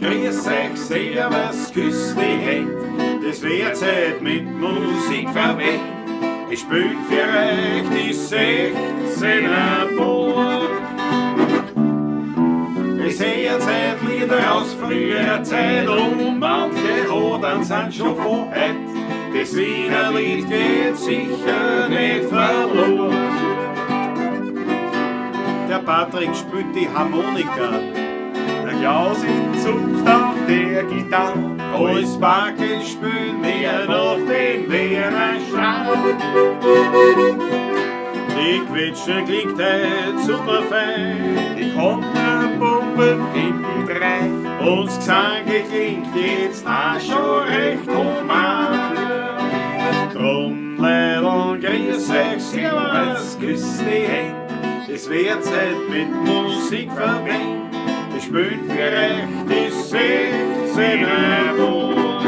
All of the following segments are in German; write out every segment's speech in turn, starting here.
grüß euch, servus, küss die Hände. Das wird halt mit Musik verwendet. Ich spiel für euch die 16er Bohr. Es hört halt Lieder aus früherer Zeit und manche Hodern sind schon von heute. Das Wiener Lied geht sicher nicht verloren. Der Patrick spielt die Harmonika, der Klausi zupft auf der Gitarre. Als Backel spielen wir noch den Wiener Schal. Die Quetsche klingt halt super fein, die Kontrapumpe hinten drein. Und das Gesang klingt jetzt auch schon recht human. Drum, Leidl, grüß euch, servus, küss die Hände. Es wird halt mit Musik verwendet. Ich spiel für euch die 16er Bohr.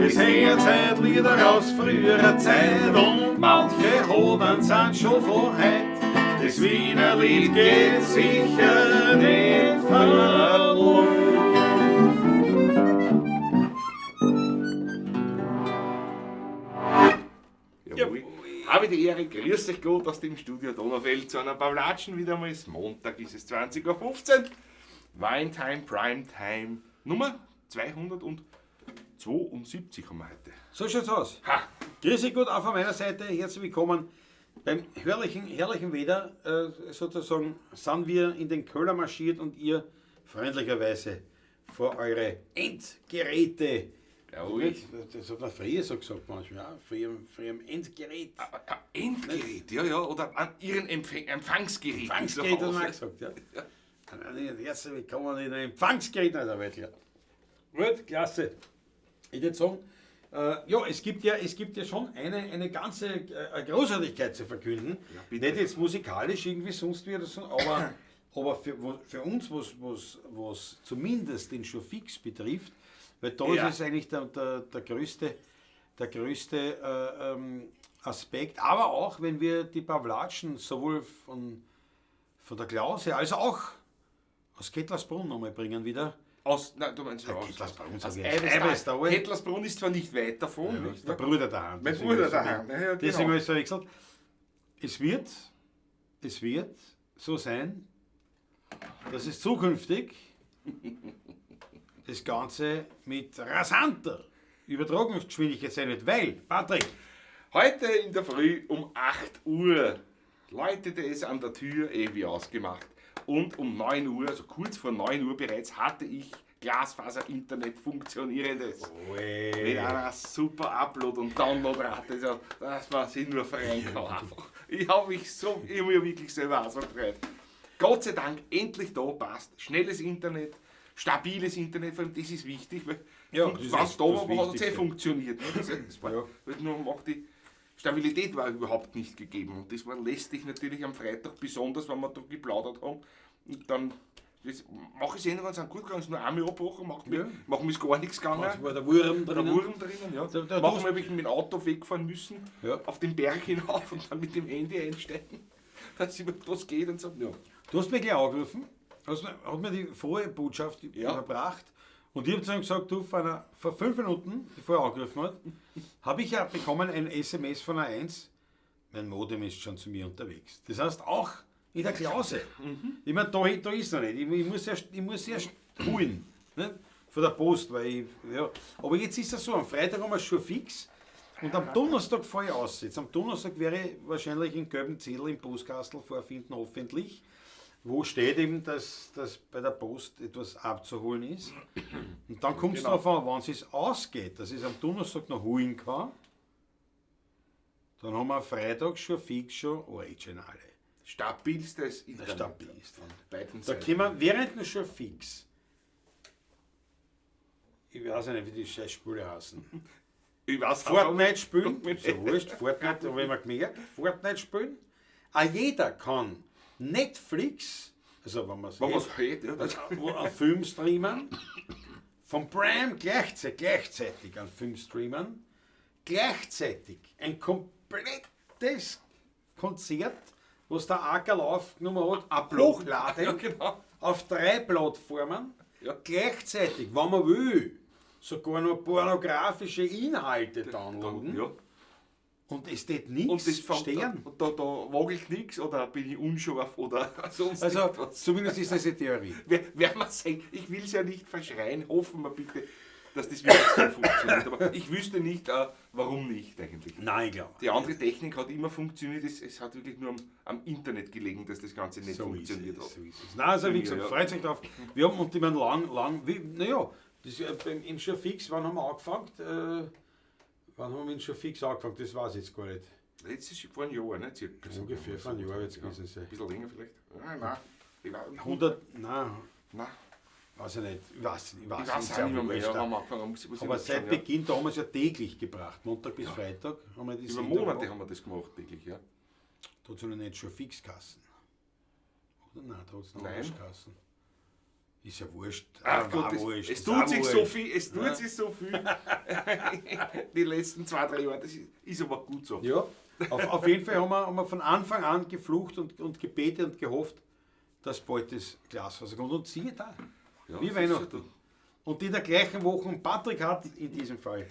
Es hört halt Lieder aus früherer Zeit und manche Hodern sind schon von heut. Das Wiener Lied geht sicher nicht verloren. Jawohl. Habe die Ehre, grüß euch Gott aus dem Studio Donauwelt zu einer Pavlatschen. Wieder mal ist Montag, ist es 20.15 Uhr. Winetime, Primetime, Nummer 272 haben wir heute. So schaut's aus. Ha! Grüß euch gut auch von meiner Seite, herzlich willkommen. Beim herrlichen Wetter sozusagen sind wir in den Köhler marschiert und ihr freundlicherweise vor eure Endgeräte. Jawohl. Das hat man früher so gesagt manchmal, ja, vor ihrem Endgerät. Endgerät, ja, oder an ihren Empfangsgerät. Empfangsgerät hat man auch gesagt, ja. Herzlich willkommen in den Empfangsgerät der Welt, ja. Gut, klasse. Ich würde sagen, ja, es gibt ja schon eine ganze Großartigkeit zu verkünden. Ja, bitte. Nicht jetzt musikalisch irgendwie sonst wie oder so, aber für uns, was zumindest den Showfix betrifft, weil da Ja. ist es eigentlich der größte Aspekt. Aber auch, wenn wir die Pavlatschen sowohl von der Klause als auch aus Kettlersbrunn nochmal bringen wieder. Du meinst aus Kettlersbrunn, aus sag ich. Eiweiß. Kettlersbrunn ist zwar nicht weit davon. Ja, nicht, der ne? Bruder daheim. Mein Bruder daheim. Ja, genau. Deswegen habe ich es verwechselt. Es wird so sein, dass es zukünftig das Ganze mit rasanter Übertragungsgeschwindigkeit sein wird, weil, Patrick, Heute in der Früh um 8 Uhr läutete es an der Tür, wie ausgemacht. Und um 9 Uhr, also kurz vor 9 Uhr bereits, hatte ich Glasfaser-Internet funktionierendes. Mit einer super Upload- und Downloadrate. Also, das war sie nur verrenken einfach. Ich habe mich wirklich selber auch so gefreut. Gott sei Dank endlich da passt. Schnelles Internet, stabiles Internet, vor allem das ist wichtig, weil Ja, wenn es das da war, hat es Wichtigste. funktioniert. Das war, die Stabilität war überhaupt nicht gegeben. Und das war lästig natürlich am Freitag, besonders wenn wir da geplaudert haben. Und dann mache ich es ganz gut gegangen, es nur einmal abgebrochen, macht mir ist gar nichts gegangen. da war der Wurm Der drinnen. Wurm drinnen, ja. Machen wir wirklich mit dem Auto wegfahren müssen, Ja. auf den Berg hinauf und dann mit dem Handy einsteigen, dass das geht und so. Ja. Du hast mich gleich angerufen, hat mir die frohe Botschaft überbracht und ich habe zu ihm gesagt, du, vor 5 Minuten, bevor er angerufen hat, habe ich ja bekommen ein SMS von einer 1, mein Modem ist schon zu mir unterwegs. Das heißt auch in der Klause. Ich meine, da ist er nicht. Ich muss erst holen, nicht? Von der Post, weil ich, ja. Aber jetzt ist es so, am Freitag haben wir es schon fix und am Donnerstag fahre ich aus. Jetzt am Donnerstag werde ich wahrscheinlich einen gelben Zettel im Postkastel vorfinden, hoffentlich, wo steht eben, dass bei der Post etwas abzuholen ist. Und dann kommt es darauf an, wann es ausgeht, dass ich es am Donnerstag noch holen kann. Dann haben wir am Freitag schon fix schon Originale. Stabilstes Internet. Stabilst. Von beiden Da Seiten. können wir während schon fix. Ich weiß nicht, wie die Scheißspiele heißen. Ich weiß Fortnite spielen, so wurscht, Fortnite, habe ich mir gemerkt, Fortnite spielen. Auch jeder kann Netflix, also wenn man es was hört, ja. einen Film streamen, von Prime gleichzeitig einen Film streamen, gleichzeitig ein komplettes Konzert was der Ackerl aufgenommen hat, Ja, hochladen genau. auf 3 Plattformen, Ja. gleichzeitig, wenn man will, sogar noch pornografische Inhalte downloaden. Ja. Und es steht Und nichts das fängt stehen. und da wagelt nichts oder bin ich unscharf oder sonst Also, irgendwas. zumindest ist das eine Theorie. Werden wir sehen. Ich will es ja nicht verschreien. Hoffen wir bitte, dass das wirklich so funktioniert. Aber ich wüsste nicht, warum nicht eigentlich. Nein, klar. Die andere Technik hat immer funktioniert. Es hat wirklich nur am Internet gelegen, dass das Ganze nicht funktioniert hat. So ist es. Nein, also wie gesagt, Ja. freut sich drauf. Wir haben, und ich meine, naja, das im schon fix, wann haben wir angefangen? Wann haben wir ihn schon fix angefangen? Das weiß ich jetzt gar nicht. Letztes vor einem Jahr, ne? Circa. Ungefähr vor einem Jahr wird es gewesen sein. Ein bisschen länger vielleicht. Nein. Ich weiß, 100, nein, nein. weiß ich nicht. Ich weiß Ich weiß auch nicht mehr, wurscht. wann wir angefangen haben. Muss ich Aber nicht seit schauen, Beginn, da haben wir es ja täglich gebracht. Montag bis Freitag haben wir das Über Monate haben wir das gemacht, täglich, ja. Da hat es noch nicht schon fix Kassen. Oder nein, da hat es noch Nein. anders Kassen. Ist ja wurscht. Ach Gott, wurscht. es Ist tut auch sich wurscht. so viel, die letzten 2-3 Jahre, das ist aber gut so. Ja, auf jeden Fall haben wir von Anfang an geflucht und gebetet und gehofft, dass bald das Glasfaser kommt. Und siehe da, Ja, wie das Weihnachten. ist Und in der gleichen Woche, und Patrick hat in diesem Fall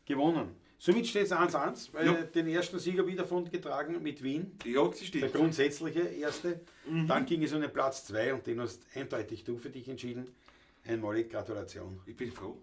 gewonnen. Somit steht es 1-1, weil Ja. den ersten Sieger wieder davon getragen mit Wien. Ja, das Der stimmt. grundsätzliche erste. Dann ging es um den Platz 2 und den hast eindeutig du für dich entschieden. Einmalig Gratulation. Ich bin froh.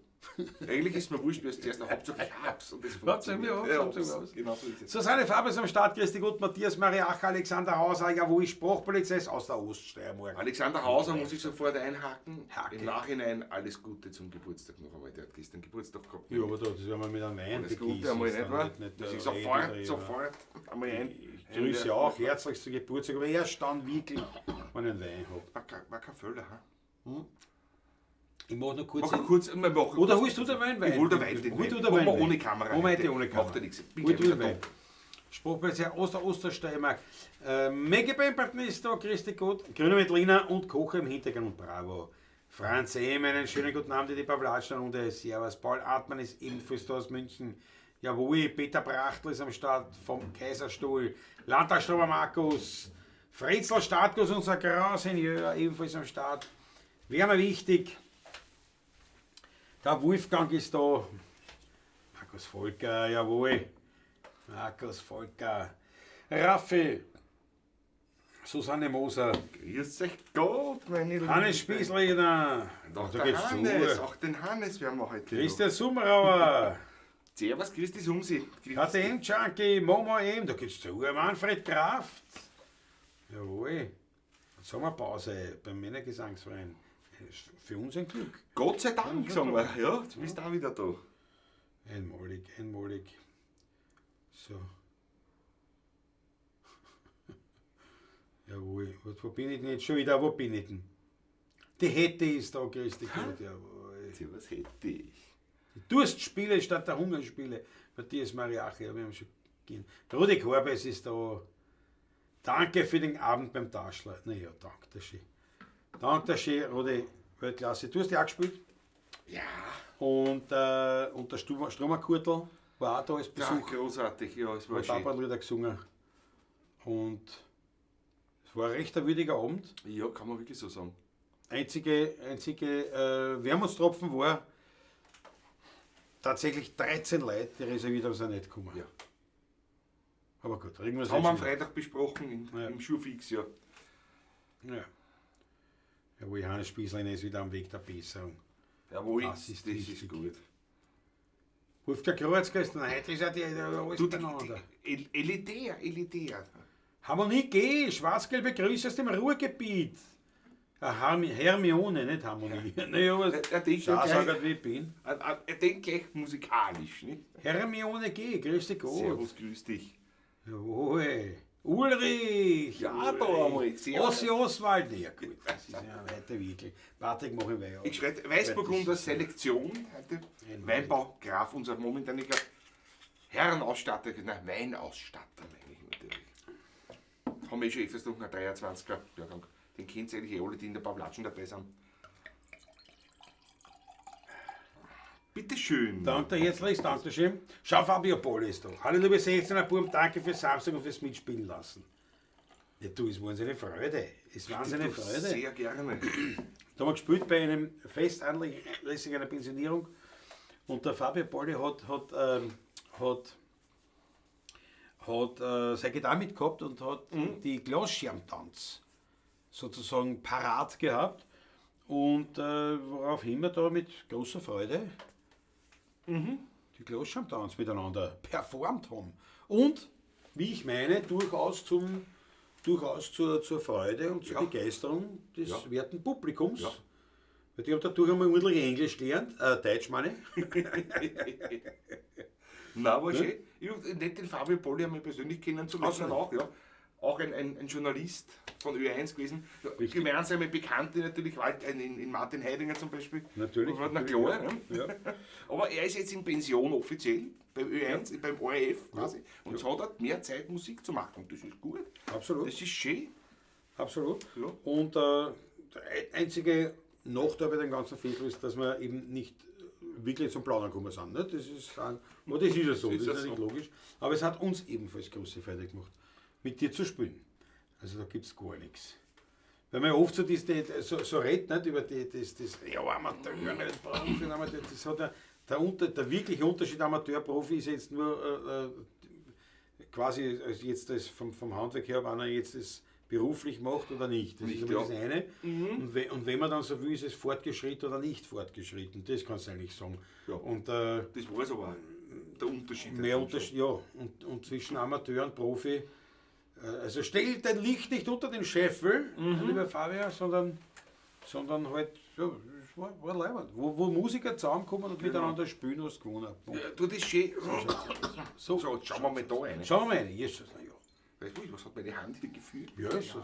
Eigentlich ist mir wurscht, wie es zuerst Hauptsache ich hab's und das Hauptsache wir haben's, Ja, Hauptsache wir haben's. genau so ist es. Susanne Fabers am Start, Christi Gut, Matthias Mariach, Alexander Hauser, jawohl, Sprachpolizei aus der Oststeiermark. Alexander Hauser muss ich sofort einhaken. Hake. Im Nachhinein alles Gute zum Geburtstag noch einmal. Der hat gestern Geburtstag gehabt. Ja, aber da, das werden wir mit einem Wein Alles begießen. Gute einmal, ist nicht dann wahr? nicht Dass ich der Rede drüber. sofort einmal ein. Ich grüße auch herzlich zu Geburtstag, aber erst dann wirklich, wenn ich einen Wein habe. War kein Völler, ha? Ich mache noch kurz. Mach kurz, wir machen Oder kurz- holst du den Wein? Ich hol den Wein, den Hol Wein. du den Machen Wein. wir ohne Kamera. Machen wir heute. heute ohne Kamera. Macht ja nichts. Bin Hol gleich du wieder den Wein. da. Sprachpolizei Ostersteiermark. Megabeimpartner ist da, Christi Gott. Grüne Veltliner und Kocher im Hintergrund. Bravo. Franz Ehm, einen schönen guten Abend in die Pavlatschner-Runde. Servus. Paul Artmann ist ebenfalls da aus München. Jawohl, Peter Brachtl ist am Start vom Kaiserstuhl. Landtagsströmer Markus. Fritzel Startgus, unser Grand Senior, ebenfalls am Start. Wäre mir wichtig. Der Wolfgang ist da. Markus Volker, jawohl. Markus Volker. Raffi. Susanne Moser. Grüß euch Gott, meine Lieben. Hannes Spießleder. Doch, Da der geht's Hannes, zu. auch den Hannes werden wir heute Christian Summerauer. noch. Servus, Christi Sumsi. KTM Junkie. Momo M. Da geht's zu. Manfred Kraft. Jawohl. Sommerpause beim Männergesangsverein. Für uns ein Glück. Gott sei Dank, sagen wir. Ja, du bist auch wieder da. Einmalig, einmalig. So. Jawohl. Wo bin ich denn jetzt schon wieder? Wo bin ich denn? Die Hette ist da, Christi Gott, jawohl. Servus, hätte ich. Die Durstspiele statt der Hungerspiele. Matthias Mariachi, ja, wir haben schon gehen. Rudi Korbes ist da. Danke für den Abend beim Taschler. Naja, danke, der schön. Danke, der schön, Rudi, Weltklasse. Du hast ja auch gespielt. Ja. Und der Stromerkurtel war auch da als Ja, Besuch. großartig. Ja, es war Hat schön. ein paar Lieder gesungen. Und es war ein recht ein würdiger Abend. Ja, kann man wirklich so sagen. Einzige Wermutstropfen war tatsächlich 13 Leute, die reserviert haben, sind nicht gekommen. Ja. Aber gut, irgendwas Das haben wir am jetzt schon. Freitag besprochen Ja. im Schulfix, ja. Ja. Jawohl, Hannes Spießlein ist wieder am Weg der Besserung. Jawohl, Das das ist ist wichtig. gut. Wolfgang Kreuzgeist, heute ist ja alles Du, beieinander. elitär. Harmonie G, schwarz-gelbe Grüße aus dem Ruhrgebiet. Hermione, nicht Harmonie. Naja, aber Er denkt schau, gleich- sag halt, wie ich bin. Er denkt gleich musikalisch, nicht? Hermione G, grüß dich Gott. Servus, grüß dich. Jawohl. Ulrich. Ja, da einmal. Servus. Ossi Oswald. Ja gut, das ist ja heute wirklich. Patrick, mach ich Wein. Ich schreibe Weißburgunder Selektion heute. Weinbau Graf, unser momentaniger Herrenausstatter, nein, Weinausstatter meine ich natürlich. Haben wir schon öfters noch einen 23er Jahrgang. Den kennt ihr eigentlich alle, die in der Pavlatschen dabei sind. Bitteschön. Danke dir herzlich, danke schön. Schau, Fabio Poli ist da. Hallo liebe 16er Buben, danke fürs Samstag und fürs Mitspielen lassen. Ja, du, es war uns eine Freude. Es war uns eine Freude. Sehr gerne. Da haben wir gespielt bei einem Fest anlässlich einer Pensionierung und der Fabio Polli hat seine Gitarre mitgehabt und hat die Glasschermtanz sozusagen parat gehabt und woraufhin wir da mit großer Freude die Glasschermtanz miteinander performt haben. Und, wie ich meine, durchaus zur Freude und zur Begeisterung des werten Publikums. Ja. Weil die haben dadurch einmal ordentlich Englisch gelernt, Deutsch meine ich. Nein, war schön. Ich habe nicht den Fabio Polli einmal persönlich kennenzulernen, sondern auch, ja. Auch ein Journalist von Ö1 gewesen. Gemeinsame Bekannte natürlich, in Martin Heidinger zum Beispiel. Natürlich. Na klar, ne? Ja. Aber er ist jetzt in Pension offiziell, beim Ö1, beim ORF quasi. Und jetzt hat er mehr Zeit, Musik zu machen. Das ist gut. Absolut. Das ist schön. Absolut. Ja. Und der einzige Nachteil bei dem ganzen Festival ist, dass wir eben nicht wirklich zum Plaudern gekommen sind. Ne? Das ist ja so, das ist ja nicht logisch. Aber es hat uns ebenfalls große Freude gemacht, mit dir zu spielen. Also da gibt es gar nichts. Weil man ja oft so redet nicht, über das Amateur, nicht Profi, das hat der wirkliche Unterschied Amateur-Profi ist jetzt nur quasi jetzt das vom Handwerk her, ob einer jetzt das beruflich macht oder nicht. Das ist immer das eine. Und wenn man dann so will, ist es fortgeschritten oder nicht fortgeschritten. Das kannst du eigentlich sagen. Ja. Und, das war es aber der Unterschied. Mehr Unterschied, ja. Und zwischen Amateur und Profi. Also stell dein Licht nicht unter den Scheffel, lieber Fabian, sondern halt, ja, es war leibend. Wo Musiker zusammenkommen und miteinander spielen, hast du gewonnen. Ja, du, das ist schön. So, schauen wir mal da rein. Schauen wir mal rein. Jesus, na ja. Weißt du, was hat meine Hand hier gefühlt? Jesus,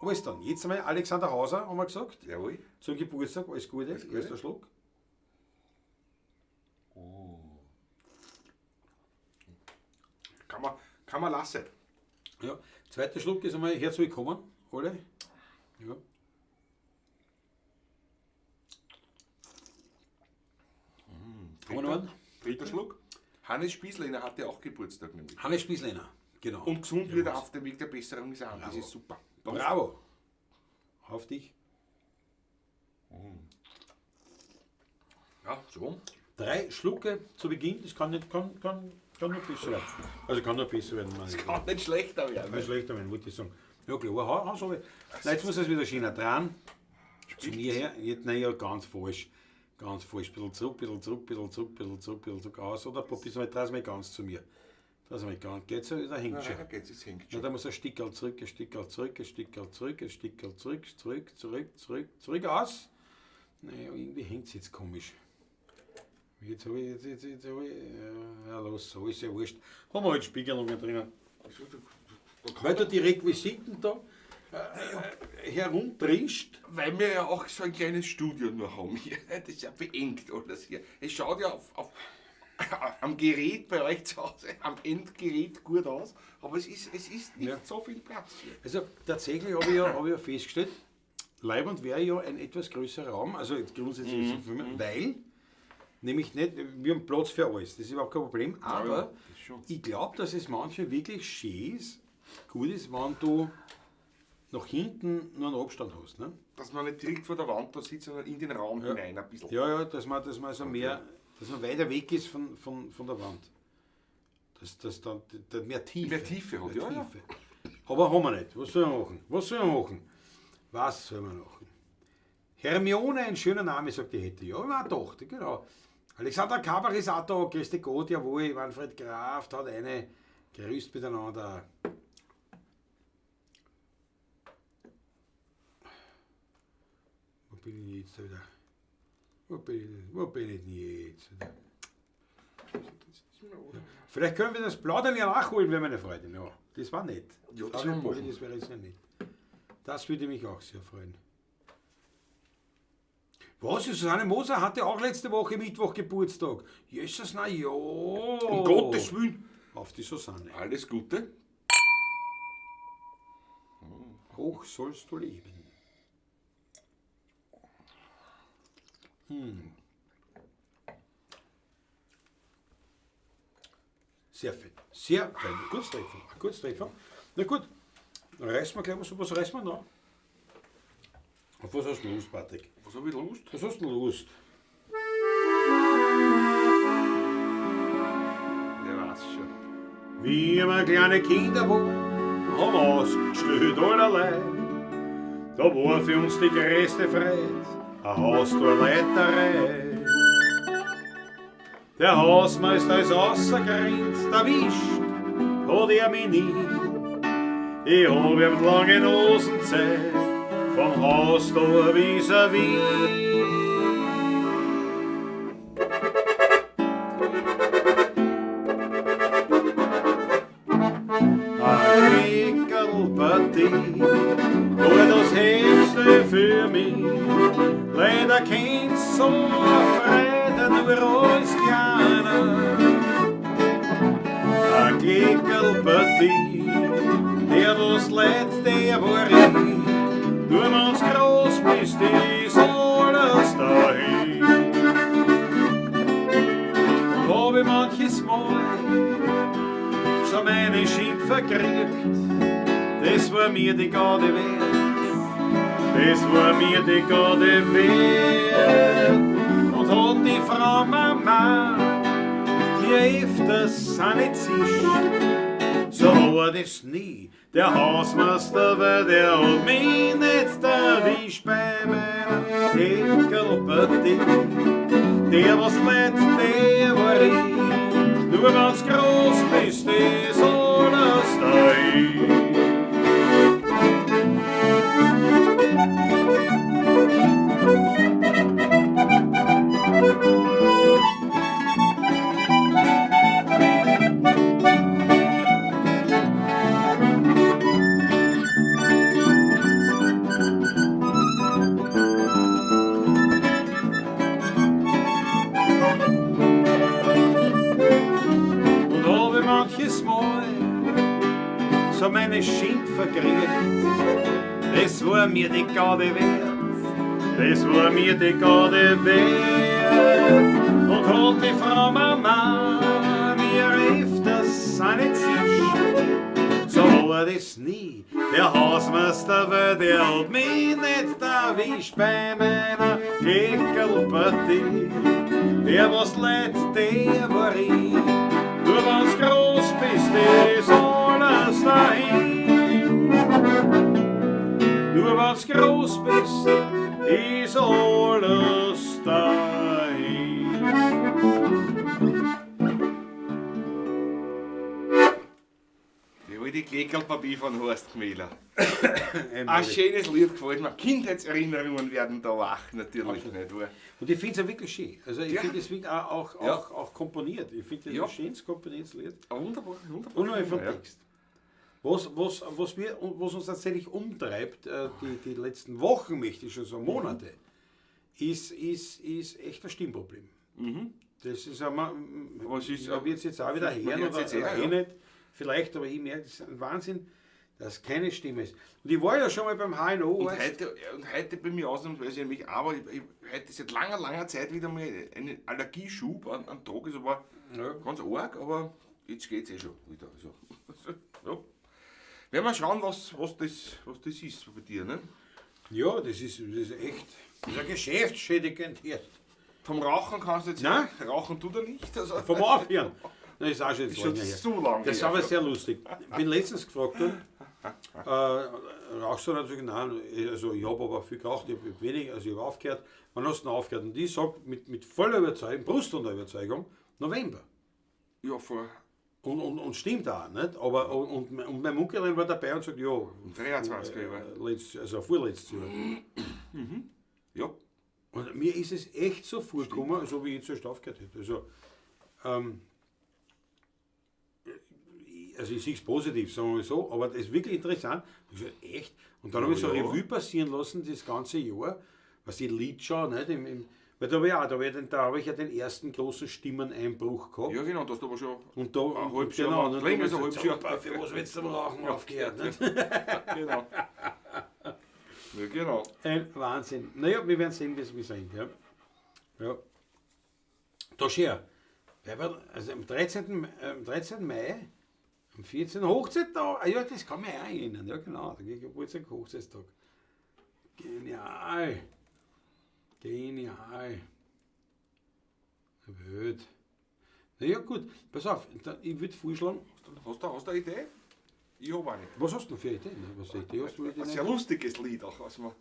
alles dann. Jetzt einmal Alexander Hauser, haben wir gesagt. Jawohl. Zum Geburtstag, alles Gute. Erster Schluck. Oh. Kann man lassen. Ja. Zweiter Schluck ist einmal herzlich willkommen, alle. Ja. Dritter Schluck. Hannes Spießleiner hatte auch Geburtstag nämlich. Hannes Spießleiner, genau. Und gesund wird er auf dem Weg der Besserung ist auch. Das ist super. Bravo. Auf dich. Ja, so. 3 Schlucke zu Beginn, das kann nur besser werden. Also kann nur besser werden. Das kann nicht schlechter werden. Nicht schlechter werden, wollte ich sagen. Ja klar, hau so. Jetzt muss es wieder schöner dran. Zu mir her, nein, ja, ganz falsch. Ganz falsch. Bisschen zurück, aus. Oder bisschen mal, dreh mal ganz zu mir. Das mal ganz. Geht's so, da hängt schon. Es hängt Ja, schon. da muss ein Stickerl zurück, zurück, aus. Naja, irgendwie hängt es jetzt komisch. Jetzt habe ich, ja los, so ist ja wurscht. Haben wir halt Spiegelungen drinnen. Weil du die Requisiten da herumdringst. Weil wir ja auch so ein kleines Studio nur haben hier. Das ist ja beengt alles hier. Es schaut ja am Gerät bei euch zu Hause, am Endgerät gut aus, aber es ist nicht so viel Platz hier. Also tatsächlich habe ich ja festgestellt, leibend wäre ja ein etwas größerer Raum, also grundsätzlich so für mich, weil, nämlich nicht, wir haben Platz für alles, das ist überhaupt kein Problem, aber ich glaube, dass es manchmal wirklich schön ist, gut ist, wenn du nach hinten nur einen Abstand hast. Ne? Dass man nicht direkt vor der Wand da sitzt, sondern in den Raum hinein ein bisschen. Ja, dass man so mehr, dass man weiter weg ist von der Wand. Dass dann mehr Tiefe. Mehr Tiefe hat, ja. Aber haben wir nicht. Was soll man machen? Hermione, ein schöner Name, sagt die Hette. Ja, meine Tochter, genau. Alexander Kaber ist auch da, Christi Gott, jawohl. Manfred Graf hat eine grüßt miteinander. Wo bin ich jetzt wieder? Wo bin ich denn jetzt wieder? Ja. Vielleicht können wir das Plaudern ja nachholen, wenn meine Freundin. Ja, das war nett. Ja, das wäre sehr nett. Das würde mich auch sehr freuen. Was? Susanne Moser hatte auch letzte Woche Mittwoch Geburtstag. Jesus, na ja. Um Gottes Willen. Auf die Susanne. Alles Gute. Hoch sollst du leben. Sehr fein. Sehr fein. Gutes Treffer. Na gut, dann reißen wir gleich was reißen wir noch? Auf was hast du Lust, Patrick? Was habe ich Lust? Was hast du Lust? Der weiß schon. Wie wir kleine Kinder waren, haben ausgestellt allerlei. Da war für uns die größte Freude eine Haustorleiterei. Der Hausmeister ist außergrenzt erwischt, hat er mich nie. Ich hab ihm lange Nosen gezeigt, vom Haustor vis-à-vis. Nur das Hellste für mich. Leider kennst so Freude nur als Kleiner. Ein Kleckerlpartie, der was leid, der war ich. Nur wenn's groß bist, ist alles dahin. Und hab ich manches Mal so meine Schimpfe gekriegt. Das war mir die Garde wert, das war mir die Garde wert. Und hat die Frau Mama mir öfters nicht zischt, so war das nie. Der Hausmeister, weil der hat mich nicht erwischt bei meiner Kleckerlpartie. Der was leid, der war ich, nur wenn's groß bist, ist alles dahin. So meine Schimpfe gekriegt, das war mir die Garde wert, das war mir die Garde wert. Und hat die Frau Mama mir öfters nicht zischt, so war das nie. Der Hausmeister, weil der hat mich nicht erwischt bei meiner Kleckerlpartie. Der was leid, der war ich, nur wenn's groß bist, ist alles dahin. Nur wenn's groß bist, ist alles dahin. Die alte Kleckerlpapier von Horst Gmähler. Ein schönes Lied gefällt mir. Kindheitserinnerungen werden da wach, natürlich nicht wahr. Und ich finde es ja wirklich schön. Also ich finde es wirklich auch komponiert. Ich finde das ein schönes komponiertes Lied. Wunderbar, wunderbar. Unabhängig vom Text. Was uns tatsächlich umtreibt, die letzten Wochen, möchte ich schon sagen, Monate, ist echt ein Stimmproblem. Das ist einmal, da wird es jetzt auch wieder hören oder nicht. Vielleicht, aber ich merke, das ist ein Wahnsinn, dass keine Stimme ist. Und ich war ja schon mal beim HNO. Und heute bei mir ausnahmsweise nämlich, aber ich hatte seit langer Zeit wieder mal einen Allergieschub an Tag. Es war ganz arg, aber jetzt geht es schon wieder. Also, ja. Werden wir schauen, was das ist bei dir, ne? Ja, das ist echt, das ist ein geschäftsschädigend hier. Vom Rauchen kannst du jetzt nicht. Rauchen tut er nicht. Also. Vom Aufhören. Das ist auch schon zu lang. Das ist aber sehr lustig. Ich bin letztens gefragt worden, rauchst du natürlich? Nein, also ich habe aber viel geraucht, ich habe wenig, also ich habe aufgehört. Wann hast du denn aufgehört? Und die sagt mit voller Überzeugung, Brust und Überzeugung, November. Ja, vor. Und stimmt auch, nicht? Aber, und mein Munkelin war dabei und sagt, ja. 23 Jahre. Also vorletztes Jahr. Ja. Und mir ist es echt so vorgekommen, so wie ich jetzt erst aufgehört hätte. Also ich sehe es positiv, sagen wir mal so, aber das ist wirklich interessant. Das ist echt. Und dann habe ich so Revue passieren lassen, das ganze Jahr, was ich Lied schaue, nicht? Weil da habe ich ja den ersten großen Stimmeneinbruch gehabt. Ja genau, das hast du aber schon und da, ein halbes Jahr, länger als ein halbes Jahr. Für was willst du am Rauchen aufgehört? Nicht? Genau. Ja, genau. Ein Wahnsinn. Naja, wir werden sehen, wie es endet. Ja. Da schau. Also am 13. Mai, am 14. Hochzeittag, ja, das kann mich auch erinnern, ja genau, der Geburtstag, Hochzeitstag. Genial. Wild. Na ja gut, pass auf, ich würde vorschlagen. Hast du eine Idee? Ich habe eine. Was hast du noch für Ideen? Was für Idee hast du? Ein sehr lustiges Lied, auch, was wir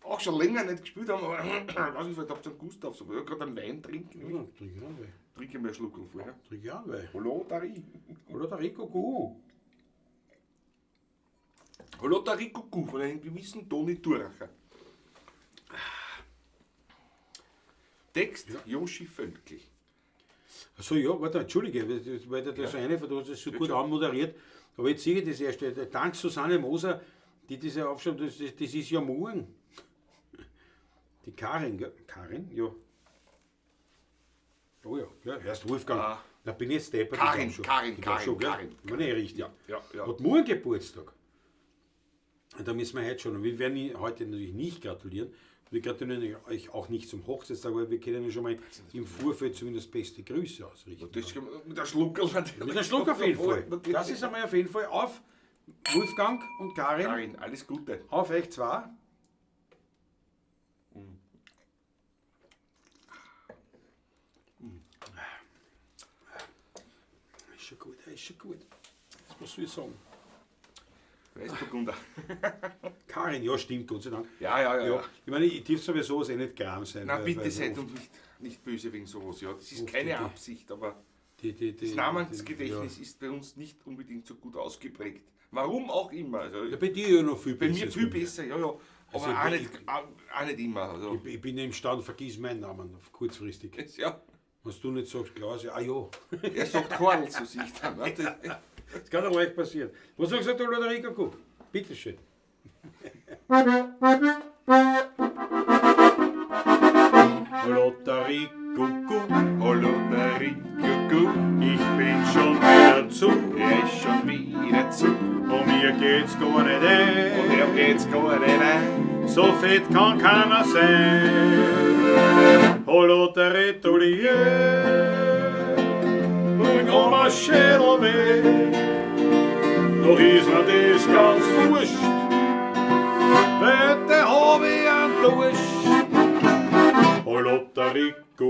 auch schon länger nicht gespielt haben, aber ich weiß nicht, vielleicht habt ihr einen Gustav, so, ich gerade einen Wein trinken. Ja, trink ja Wein. Trinke mir einen Schluck vorher. Trink ja Wein. Hallo, Dari. Hallo, der Rico. Hallo, Dari Kuku von einem gewissen Toni Duracher. Text Joshi Völkl. Achso, ja, warte, entschuldige, weil da so eine, du hast es so gut anmoderiert. Aber jetzt sehe ich das erste. Dank Susanne Moser, die diese aufschreibt, das ist ja morgen. Die Karin, gell? Karin? Ja. Oh ja, erst Wolfgang. Da bin ich jetzt deppert. Karin. War nicht richtig. Ja. Hat morgen Geburtstag. Und da müssen wir heute schon. Wir werden heute natürlich nicht gratulieren. Wir gratulieren euch auch nicht zum Hochzeitstag, weil wir können ja schon mal im Vorfeld zumindest beste Grüße ausrichten. Das mit der Schluckerl natürlich. Mit der Schluck auf jeden Fall. Das ist einmal auf jeden Fall auf Wolfgang und Karin. Karin, alles Gute. Auf euch zwei. Ist schon gut. Was soll ich sagen? Weißburgunder. Karin, ja stimmt, Gott sei Dank. Ja. Ich meine, ich darf sowieso nicht gram sein. Na bitte seid uns nicht böse wegen sowas. Ja, das ist keine Absicht, aber das Namensgedächtnis ist bei uns nicht unbedingt so gut ausgeprägt. Warum auch immer. Also ja, bei dir ja noch viel besser. Bei mir viel besser, ja. Aber also auch nicht immer. Also. Ich bin imstande, vergiss meinen Namen kurzfristig. Ja. Was du nicht sagst, klar, ja. Er sagt Karl zu sich dann. Ne? Das kann doch leicht passieren. Was sagst du, Lotharico? Bitteschön. Lotharico, ich bin schon wieder zu. Er ist schon wieder zu. Und mir geht's gar nicht ein. Und er geht's gar nicht ein. So fett kann keiner sein. Oh Lotharitolier, bring Oma Schädel weg. Doch ist mir das ganz wurscht, heute hab ich einen Durst. Oh Lotharico,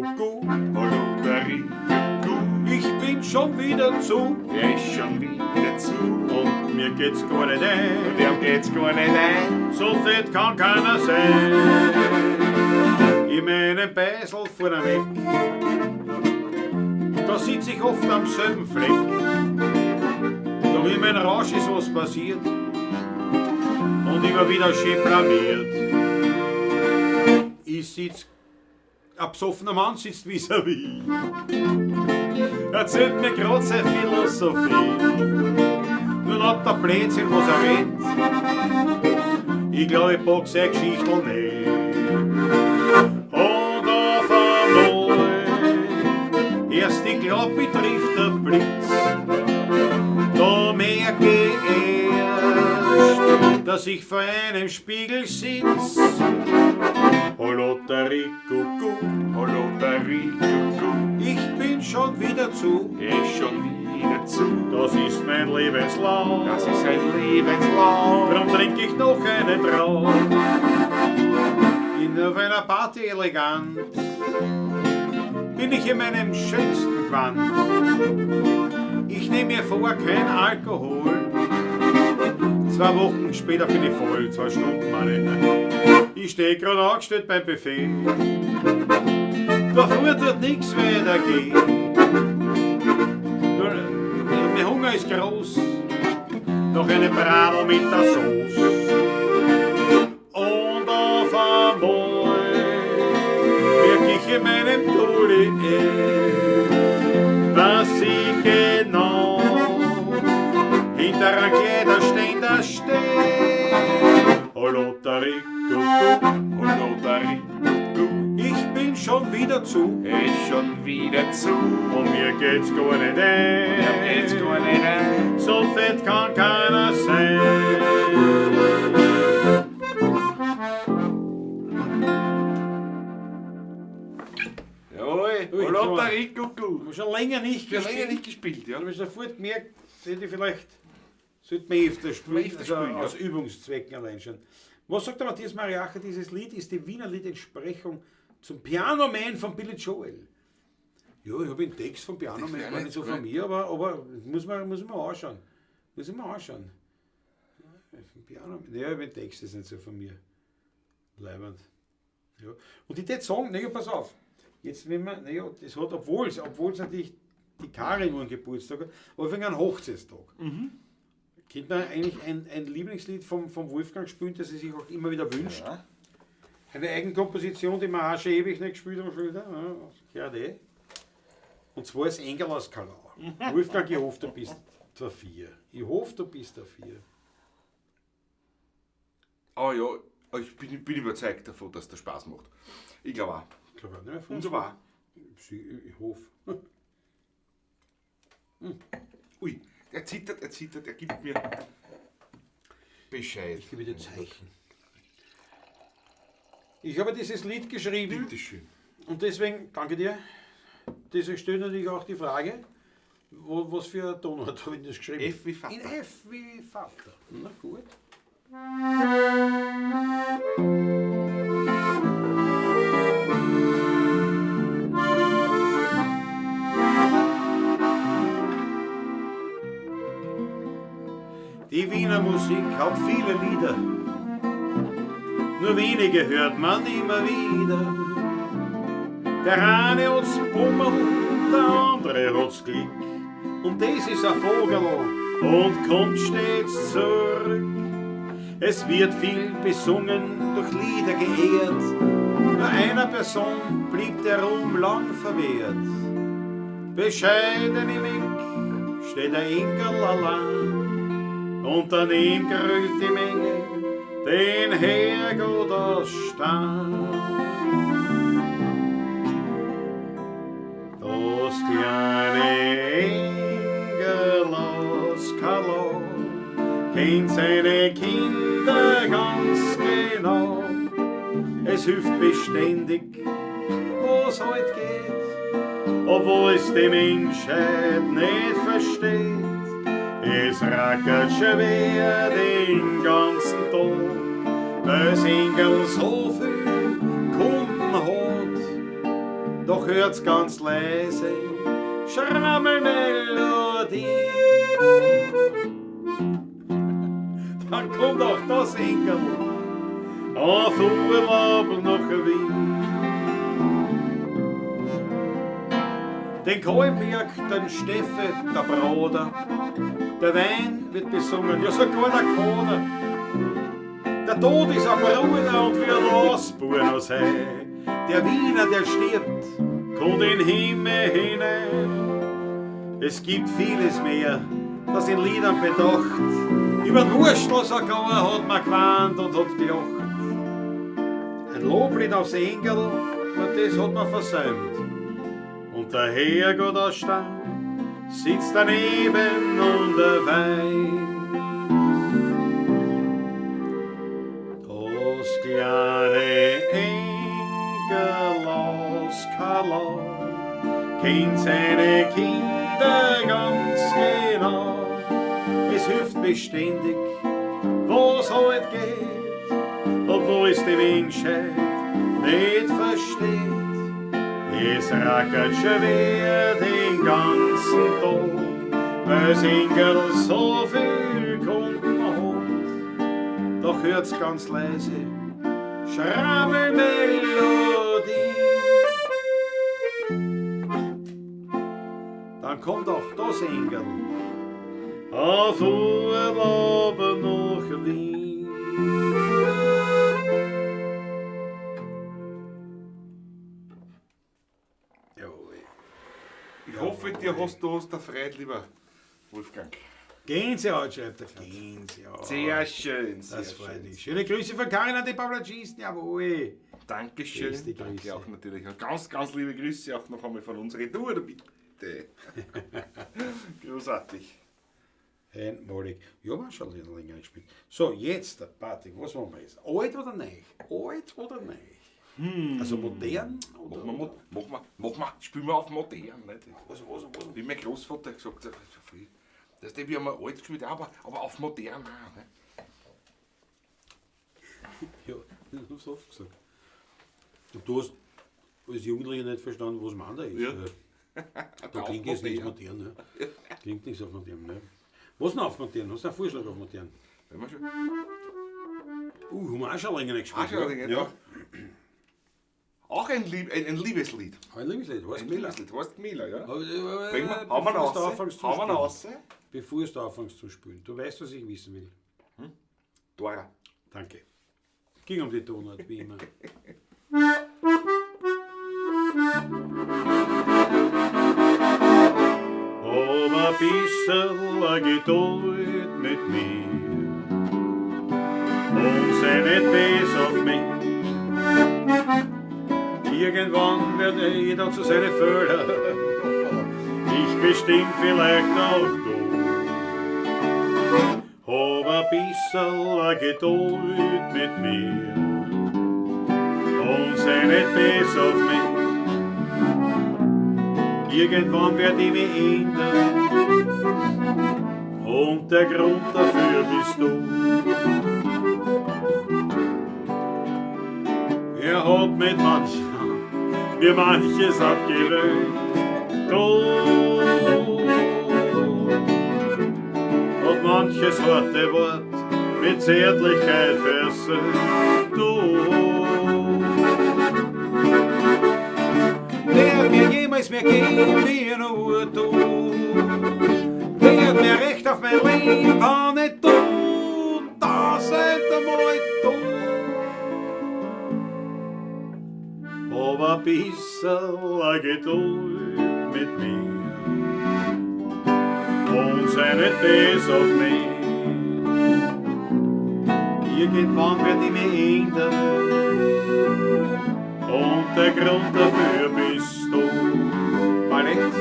ich bin schon wieder zu. Er ist schon wieder zu. Und mir geht's gar nicht ein. Und ihm geht's gar nicht ein. So fett kann keiner sein. In meinem Beisel vorne weg, da sitz ich oft am selben Fleck. Doch in mein Rausch ist was passiert und immer wieder schön blamiert. Ich sitz, ein besoffener Mann sitzt vis-à-vis, erzählt mir grad seine Philosophie, nur lauter Blödsinn, was redet. Ich glaub, ich pack seine Geschichte nicht. Und auf einmal, erst ich glaub, mich trifft der Blitz. Da merke ich erst, dass ich vor einem Spiegel sitz. Oh Lotharico, ich bin schon wieder zu. Er ist schon wieder zu. Das ist mein Lebenslauf. Das ist ein Lebenslauf. Darum trinke ich noch eine drauf. Auf einer Party elegant bin ich in meinem schönsten Gewand. Ich nehme mir vor, kein Alkohol. 2 Wochen später bin ich voll, 2 Stunden meine. Ich stehe gerade angestellt beim Buffet. Davor tut nichts weitergehen. Mein Hunger ist groß. Noch eine Bratl mit der Sauce. Und auf einmal merke ich in meinem Tuli, dass ich genau hinter einem Kleiderständer stehe. Oh Lotharico, ich bin schon wieder zu. Er ist schon wieder zu. Und mir geht's gar nicht ein. So fett kann keiner sein. Jawohl, Ui, Rikucku. Schon länger nicht Wir haben gespielt. länger nicht gespielt, ja. Da habe ich sofort gemerkt, sollte ich vielleicht öfter spielen, also aus Übungszwecken allein schon. Was sagt der Matthias Mariacher? Dieses Lied ist die Wiener Liedentsprechung zum Piano Man von Billy Joel. Ja, ich habe den Text von Piano Man gar nicht so von mir, aber muss man anschauen. Muss ich mal anschauen. Piano Man, ja, den Text ist nicht so von mir. Leibend. Ja. Und ich würde sagen, naja, pass auf. Jetzt, wenn man, naja, das hat, obwohl es natürlich die Karin einen Geburtstag hat, aber wegen einem Hochzeitstag. Kennt man eigentlich ein Lieblingslied vom Wolfgang spielen, das er sich auch immer wieder wünscht? Ja. Eine Eigenkomposition, die wir auch schon ewig nicht gespielt haben. Ja, und zwar ist Engel aus Kalau. Wolfgang, ich hoffe, du bist der 4. Ich hoffe, du bist der 4. Aber ja, ich bin überzeugt davon, dass das Spaß macht. Ich glaube auch. Und so war. Ich hoffe. Ui, er zittert, er gibt mir Bescheid. Ich gebe dir Zeichen. Ich habe dieses Lied geschrieben. Bitteschön. Und deswegen, danke dir. Deswegen stellt natürlich auch die Frage, was für ein Tonart habe ich das geschrieben? F wie Vater. In F wie Vater. Na gut. Die Wiener Musik hat viele Lieder, nur wenige hört man immer wieder. Der eine hat's Bummel, der andere hat's Glück, und das ist ein Vogel und kommt stets zurück. Es wird viel besungen, durch Lieder geehrt, nur einer Person blieb der Ruhm lang verwehrt. Bescheiden im Eck steht der Enkel allein, und daneben grölt die Menge den Herrgott aus Stein. Das kleine Engel aus Kalau kennt seine Kinder ganz genau. Es hilft beständig, wo's heut geht, obwohl es die Menschheit nicht versteht. Es rackert schwer den ganzen Tag, weil's Engel so viel Kunden hat. Doch hört's ganz leise, Schrammelmelodie. Dann kommt auch das Engel auf Urlaub nach Wien. Den Kalberg, den Steffe, der Bruder, der Wein wird besungen, ja sogar der Kader. Der Tod ist ein Bruder und wir lassen Buenos Aires. Der Wiener, der stirbt, kommt in den Himmel hinein. Es gibt vieles mehr, das in Liedern bedacht. Über den Wurstel sogar hat man gewarnt und hat gelacht. Ein Loblied aufs Engel, nur das hat man versäumt. Und der Herrgott aus Stein sitzt daneben und er weint. Das kleine Engel aus Kalau kennt seine Kinder ganz genau. Es hilft beständig, wo's heut geht, obwohl es die Menschheit nicht versteht. Es rackert schwer den ganzen Tag, weil's Engel so viel Kunden hat. Doch hört's ganz leise, Schrammelmelodie. Dann kommt auch das Engel auf Urlaub nach Wien. Ich hoffe, dir hast du der Freude, lieber Wolfgang. Gänsehaut, schreibt er. Gänsehaut. Sehr schön. Das freut mich. Schöne Grüße von Karin an die Paulagisten. Jawohl. Dankeschön. Beste Grüße. Danke auch natürlich. Ganz, ganz liebe Grüße auch noch einmal von unserer Tour, bitte. Großartig. Einmalig. Ja, war schon länger gespielt. So, jetzt, Patrick, was machen wir jetzt? Alt oder neu? Alt oder neu? Also modern? Mach mal, spielen wir auf modern. Nicht? Was? Wie mein Großvater gesagt hat, das wir haben alt gespielt, aber auf modern auch. Nicht? Ja, ich hab's oft gesagt. Und du hast als Jugendlicher nicht verstanden, was man da ist. Ja. Da klingt jetzt nichts modern. Ja. Klingt nichts auf modern. Ne? Was noch auf modern? Hast du einen Vorschlag auf modern? Wenn wir schon. Haben wir auch schon länger nicht gespielt. Auch schon länger, ja. Auch ein Liebeslied. Ein Liebeslied, Ein Liebeslied, heißt Gmela, ja. Bring wir, Bevor haben wir du anfängst zu raus. Haben wir spielen. raus. Bevor du anfängst zu spielen. Du weißt, was ich wissen will. Dora. Danke. Ging um die Tonart, wie immer. Hab ein bisschen Geduld mit mir und sei nicht böse auf mich. Irgendwann wird jeder zu seinen Fehlern, ich bestimmt vielleicht auch du. Hab ein bisschen Geduld mit mir und sei nicht böse auf mich. Irgendwann werd ich mich ändern und der Grund dafür bist du. Hat mit mir manches abgewöhnt, du hat manches harte Wort mit Zärtlichkeit versöhnt, du. Wer mir jemals mehr geben wie nur du, wer mir recht auf mein Leben kann nicht du, das seid einmal du. Hab ein bisschen Geduld mit mir und sei nicht böse auf mich. Irgendwann werd ich mich ändern und der Grund dafür bist du. Ballett.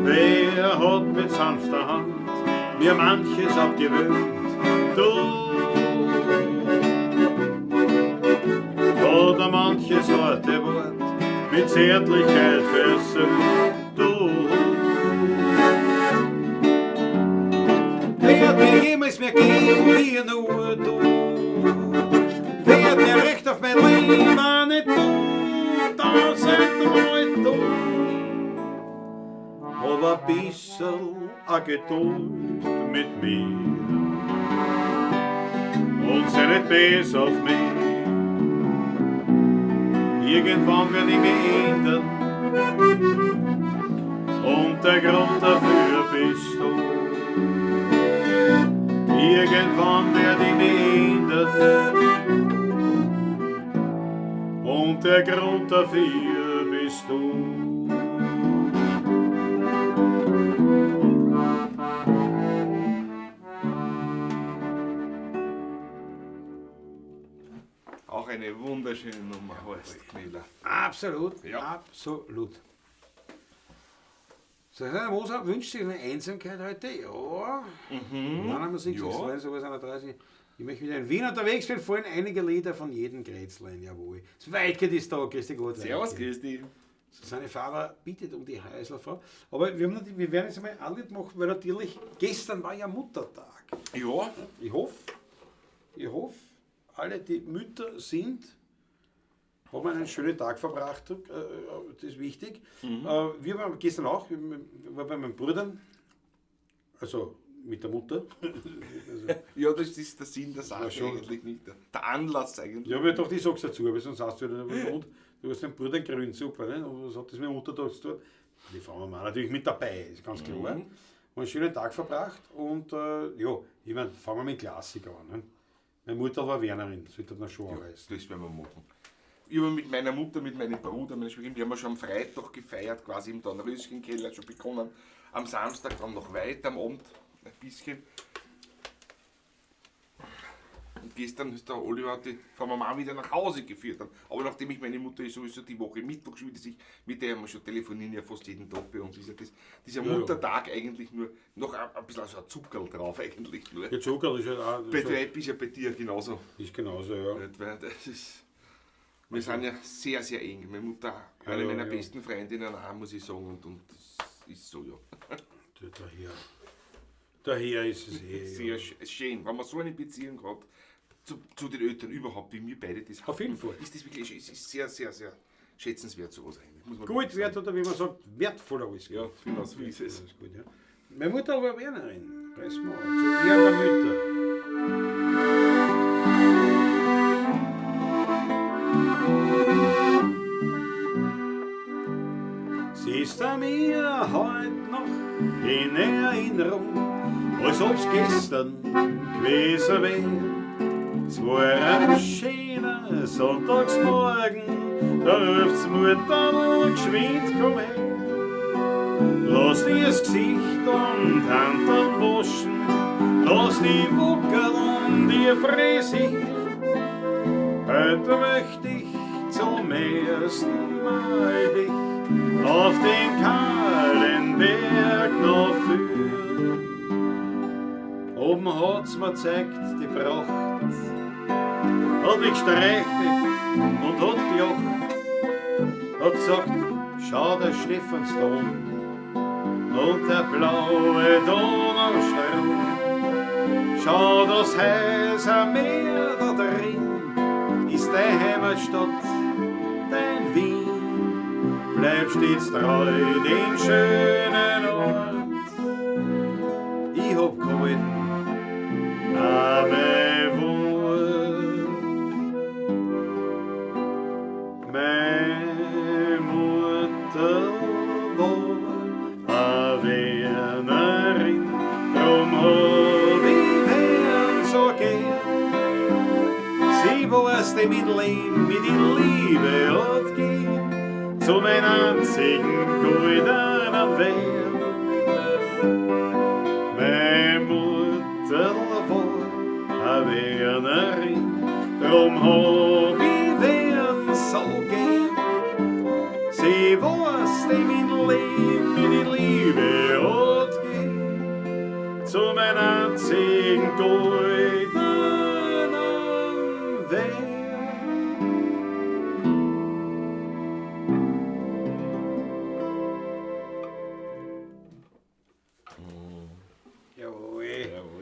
Wer hat mit sanfter Hand mir manches abgewöhnt, du. Oder manches harte Wort mit Zärtlichkeit versöhnt, du. Wer mir jemals mehr geben wie nur du, wer mir recht auf mein Leben war nicht du, da seid mal du. Hab ein bisschen Geduld mit mir und sei nicht böse auf mich. Irgendwann werd ich mich ändern und der Grund dafür bist du. Irgendwann werd ich mich ändern und der Grund dafür bist du. Auch eine wunderschöne Nummer, heißt Gmela. Absolut, Ja. absolut. So, Herr Moser wünscht sich eine Einsamkeit heute? Ja. Nein, haben wir sich Ja. sowas 31. Ich möchte wieder in Wien unterwegs bin, vorhin einige Lieder von jedem Grätzlein, jawohl. Das Weitgert ist da, Christi Gott. Servus, Weitgert. Christi. Seine Fahrer bittet um die Häuselfrau. Aber wir werden jetzt einmal alle machen, weil natürlich gestern war ja Muttertag. Ja, Ich hoffe, alle, die Mütter sind, haben einen schönen Tag verbracht, das ist wichtig. Wir waren gestern auch, wir waren bei meinen Brüdern, also mit der Mutter. ja, das ist der Sinn der Ja, Sache schon. eigentlich nicht. Der Anlass eigentlich. Ja, aber ich dachte, ich sag's dazu, aber sonst hast du ja nicht. Und du hast den Brüdern grün, super, ne? Und was hat das mit der Mutter da zu tun? Die Frau war natürlich mit dabei, ist ganz klar. einen schönen Tag verbracht und ja, ich meine, fangen wir mit Klassiker an. Ne? Meine Mutter war Wernerin, sollte man schon anreißen. Das werden wir machen. Ich habe mit meiner Mutter, mit meinem Bruder, wir haben ja schon am Freitag gefeiert, quasi im Dornröschenkeller schon begonnen. Am Samstag dann noch weiter, am Abend ein bisschen. Und gestern ist der Oliver die von Mama wieder nach Hause geführt. Aber nachdem ich meine Mutter sowieso die Woche Mittwoch schon wieder sich, mit der haben wir schon telefonieren, ja fast jeden Tag bei uns. Ist ja dieser Muttertag eigentlich nur noch ein bisschen so ein Zuckerl drauf eigentlich nur. Der Zuckerl ist ja auch... Ist ja bei dir genauso. Ist genauso, ja. Das ist, wir sind ja sehr, sehr eng. Meine Mutter, eine meiner besten Freundinnen auch, muss ich sagen. Und das ist so, ja. Daher ist es sehr schön, wenn man so eine Beziehung hat zu den Eltern überhaupt, wie wir beide das haben. Auf jeden Fall. Ist das wirklich ist sehr, sehr, sehr schätzenswert sowas eigentlich. Gut wert oder wie man sagt, wertvoll alles. Ja, genau so ist es. Gut, ja. Meine Mutter war Wernerin. Weiß man, zu Ehren der Mütter. Sie ist mir heute noch in Erinnerung, als ob's gestern gewesen wäre. Es war ein schöner Sonntagsmorgen, da ruft's Mutter geschwind, komm her. Lass dir das Gesicht und Hände waschen, lass die Wuckel und die frisieren. Heute möchte ich zum ersten Mal dich auf den kahlen Berg noch führen. Oben hat's mir zeigt die Pracht, hat mich gestreichelt und hat gelacht, hat gesagt, schau der Stephansdom und der blaue Donaustrom, schau das Häusermeer da drin, ist deine Heimatstadt, dein Wien. Bleib stets treu dem schönen Ort. Ich hab gehalten, mein Wort. Meine Mutter war eine Wernerin, drum hab ich Wern so gern. Sie war's, die mit in Liebe hat gehen, zu meinem einzigen goldenen Wehr. Meine Mutter war eine Wernerin, drum hab ich Wern so gern. Sie war's, die mit in Liebe hat gehen, zu meinem einzigen goldenen Wehr.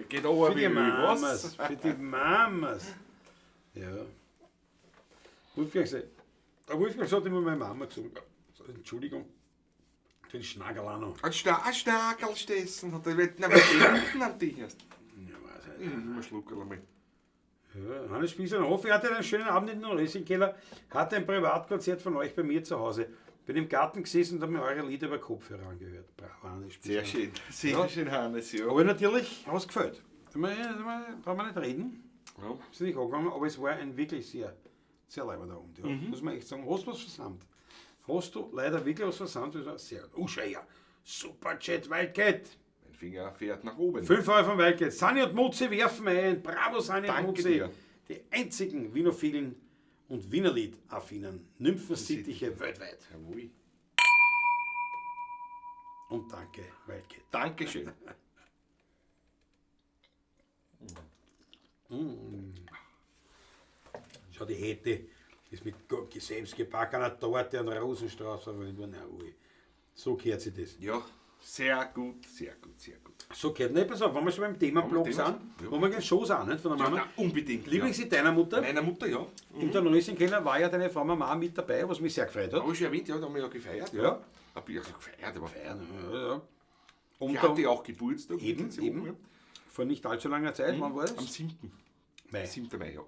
Geht aber für die Mamas, für die Mamas. Ja. Wolfgang sagt immer meine Mama gesagt, Entschuldigung, den Schnagel auch noch. Ein Schnagel stessen, hat er nicht an dich erst. Ja, weiß ich nicht. Immer Schluckerl einmal. Ja, Hannes Spießer, hoffe, ihr hattet einen schönen Abend in den Röschenkeller, hatte ein Privatkonzert von euch bei mir zu Hause. Bin im Garten gesessen und habe mir eure Lieder über Kopfhörer angehört. Bravo, Hannes Spießer. Sehr schön, Hannes, ja. Aber natürlich, hat es gefällt. Brauchen wir nicht reden. Ja. Ist nicht angegangen, aber es war ein wirklich sehr, sehr leibender Abend. Ja. Muss man echt sagen. Hast du was versammelt? Hast du leider wirklich was versammelt? Das war sehr gut. Oh, Scheier. Super Jet Wildcat. Mein Finger fährt nach oben. 5 Euro von Wildcat. Sani und Mutzi werfen ein. Bravo, Sani und Mutzi. Dir. Die einzigen Wienophilen und Wienerlied-affinen Nymphensittiche weltweit. Jawohl. Und danke, Wildcat. Dankeschön. Schau, die Hätte ist mit selbstgebackener Torte und Rosenstrauß verwendet worden. So gehört sich das. Ja, sehr gut, sehr gut, sehr gut. So gehört nicht. Pass auf, wenn wir schon beim Thema Blog sind, ja. wo wir gleich Shows an, nicht? Von der Mama. Ja, unbedingt. Lieblingslied deiner Mutter? Meiner Mutter, ja. Im Dornröschenkeller war ja deine Frau Mama mit dabei, was mich sehr gefreut hat. Habe ich schon erwähnt, ja, da haben wir ja gefeiert. Ja. Hab ich also gefeiert, aber Ja, ja. Und ich hatte auch Geburtstag. Eben. Ja. Vor nicht allzu langer Zeit, wann war das? Am 7. Mai. 7. Mai, ja.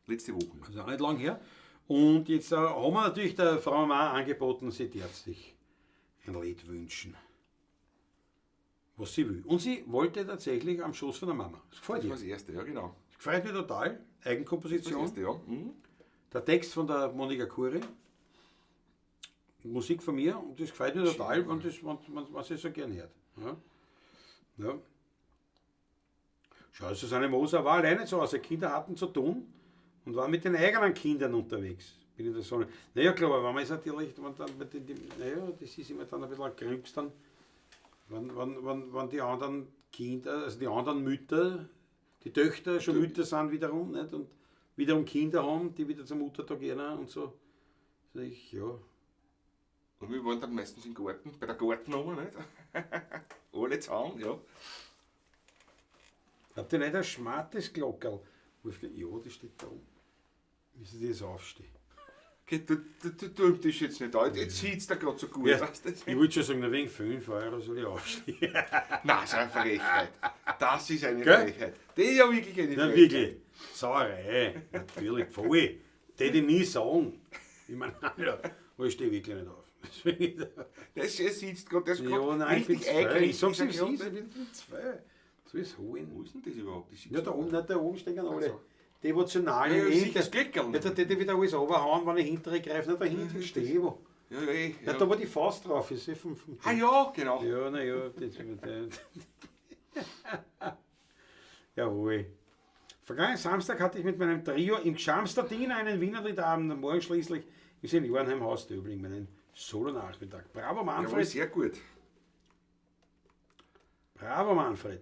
Letzte Woche. Also auch nicht lang her. Und jetzt haben wir natürlich der Frau Mama angeboten, sie darf sich ein Lied wünschen. was sie will. Und sie wollte tatsächlich am Schoß von der Mama. Das gefällt Das ihr. war das erste, ja, genau. Das gefällt mir total. Das Eigenkomposition. erste, ja. Mhm. Der Text von der Monika Kuri. Musik von mir. Und das gefällt mir total, wenn sie so gern hört. Ja. Ja. Schau, Susanne Moser war alleine zu Hause. Kinder hatten zu tun und war mit den eigenen Kindern unterwegs. Bin ich das so. Naja, klar, aber man ist natürlich, naja, das ist immer dann ein bisschen ein Krux dann, wenn die anderen Kinder, also die anderen Mütter, die Töchter schon Mütter sind wiederum, nicht? Und wiederum Kinder haben, die wieder zum Muttertag gehen und so. Sag ich, ja. Und wir waren dann meistens im Garten, bei der Gartennummer, nicht? Alle zusammen, ja. Habt ihr nicht ein schmartes Glockerl? Ja, das steht da oben. Müssen die das aufstehen? Okay, du bist jetzt nicht alt, jetzt sieht es dir gerade so gut. Ja, Weißt du? ich würde schon sagen, na wegen 5 Euro soll ich aufstehen. Nein, das ist eine Frechheit. Das ist eine Gell? Frechheit. Das ist ja wirklich eine Na Frechheit. wirklich, Sauerei, natürlich, voll. Das hätte ich nie sagen. Ich meine, ja, aber ich stehe wirklich nicht auf. Das sitzt gerade, das ist Ja, gerade nein, ich richtig bin zwei. Ich sag's eingerichtet. ihm, ich bin 2. Soll ich es holen? Wo ist denn das überhaupt? Das Ja, da oben, nicht da oben stehen alle. Also. Devotionale. Ja, sicher das Glückerl. Ja, da hätte ich wieder alles runterhauen, wenn ich hintere greife. Nicht da hinten stehe wo. Ja, ja, Ja, da wo die Faust drauf ist. Vom Ah ja, genau. Ja, naja, das ist jawohl. Vergangenen Samstag hatte ich mit meinem Trio im Gschamsterdien einen Wienerliedabend und morgen schließlich im Seniorenheimhaus Döbling meinen Solo-Nachmittag. Bravo Jawohl, Manfred. sehr gut. Bravo Manfred.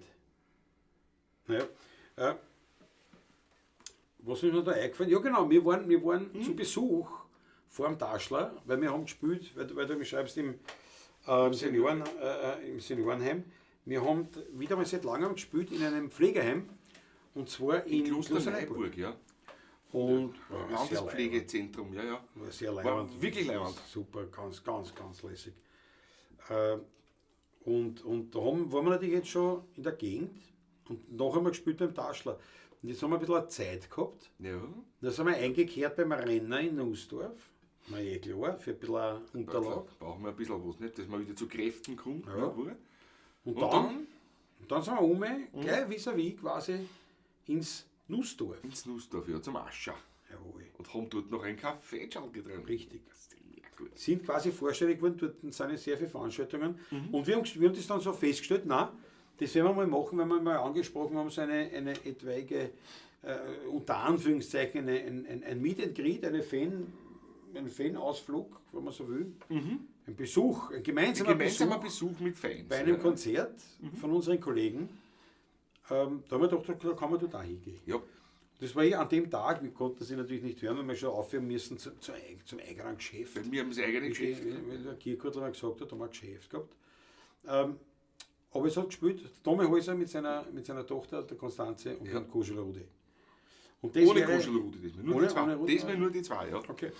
Naja, was ist mir da eingefallen? Ja genau, wir waren zu Besuch vor dem Taschler, weil wir haben gespielt, weil du mir schreibst im Seniorenheim. Wir haben wieder mal seit langem gespielt in einem Pflegeheim und zwar in Klosterneuburg, ja. Und Landespflegezentrum, ja, ja. war sehr War leibend. wirklich leibend. Super, ganz lässig. Und da waren wir natürlich jetzt schon in der Gegend und noch einmal gespielt beim Taschler. Und jetzt haben wir ein bisschen Zeit gehabt. Ja. Da sind wir eingekehrt beim Renner in Nussdorf. Na eh klar, für ein bisschen Unterlag. Brauchen wir ein bisschen was, nicht? Dass man wieder zu Kräften kommt. Ja. Ja. Und dann sind wir gleich vis-à-vis quasi ins Nussdorf. Ins Nussdorf, ja, zum Ascher. Jawohl, Und haben dort noch einen Kaffee getrunken. richtig. Sehr gut. Sind quasi vorstellig geworden, dort sind ja sehr viele Veranstaltungen. Und wir haben das dann so festgestellt, nein, das werden wir mal machen, wenn wir mal angesprochen haben, so eine etwaige, unter Anführungszeichen, ein Meet and Greet, einen Fan-Ausflug, wenn man so will. Ein Besuch, ein gemeinsamer Besuch mit Fans. bei einem Konzert von unseren Kollegen. Da haben wir gedacht, da kann man da hingehen. Ja. Das war an dem Tag, wir konnten sie natürlich nicht hören, weil wir schon aufhören müssen zum eigenen Geschäft. Weil wir haben das eigene Geschäft. Weil der Kirchgurtler mal gesagt hat, haben wir ein Geschäft gehabt. Aber es hat gespielt, der Tommy Häuser mit seiner Tochter, der Konstanze und dem Kuschelrudi. Ohne Kuschelrudi, das sind nur Ohne- die zwei. ohne Rudi? Das sind nur die zwei, ja. Okay,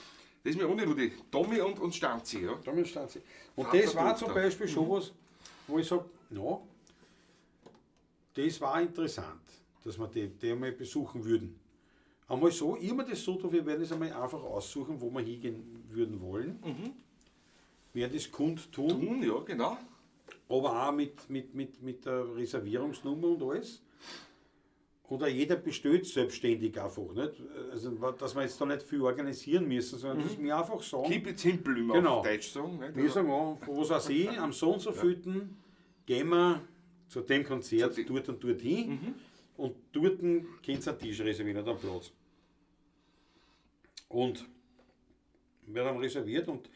Das ist mir ohne Rudi. Tommy und Stanzi, ja. Tommy und Stanzi. Und Vater, das war Tochter. zum Beispiel schon was, wo ich sage, ja, das war interessant, dass wir die einmal besuchen würden. Einmal so, immer das so, wir werden es einmal einfach aussuchen, wo wir hingehen würden wollen. Werden das kundtun, Ja, genau. aber auch mit der Reservierungsnummer und alles. Oder jeder bestellt selbstständig einfach. Nicht? Also, dass wir jetzt da nicht viel organisieren müssen, sondern dass wir einfach sagen, Keep it simple, wie wir Genau. auf Deutsch sagen. Nicht? wir sagen, was weiß ich, am so und so vielten gehen wir zu dem Konzert Zu dem- dort und dort hin und dort könnt ihr einen Tisch reservieren, einen Platz. Und wir haben reserviert und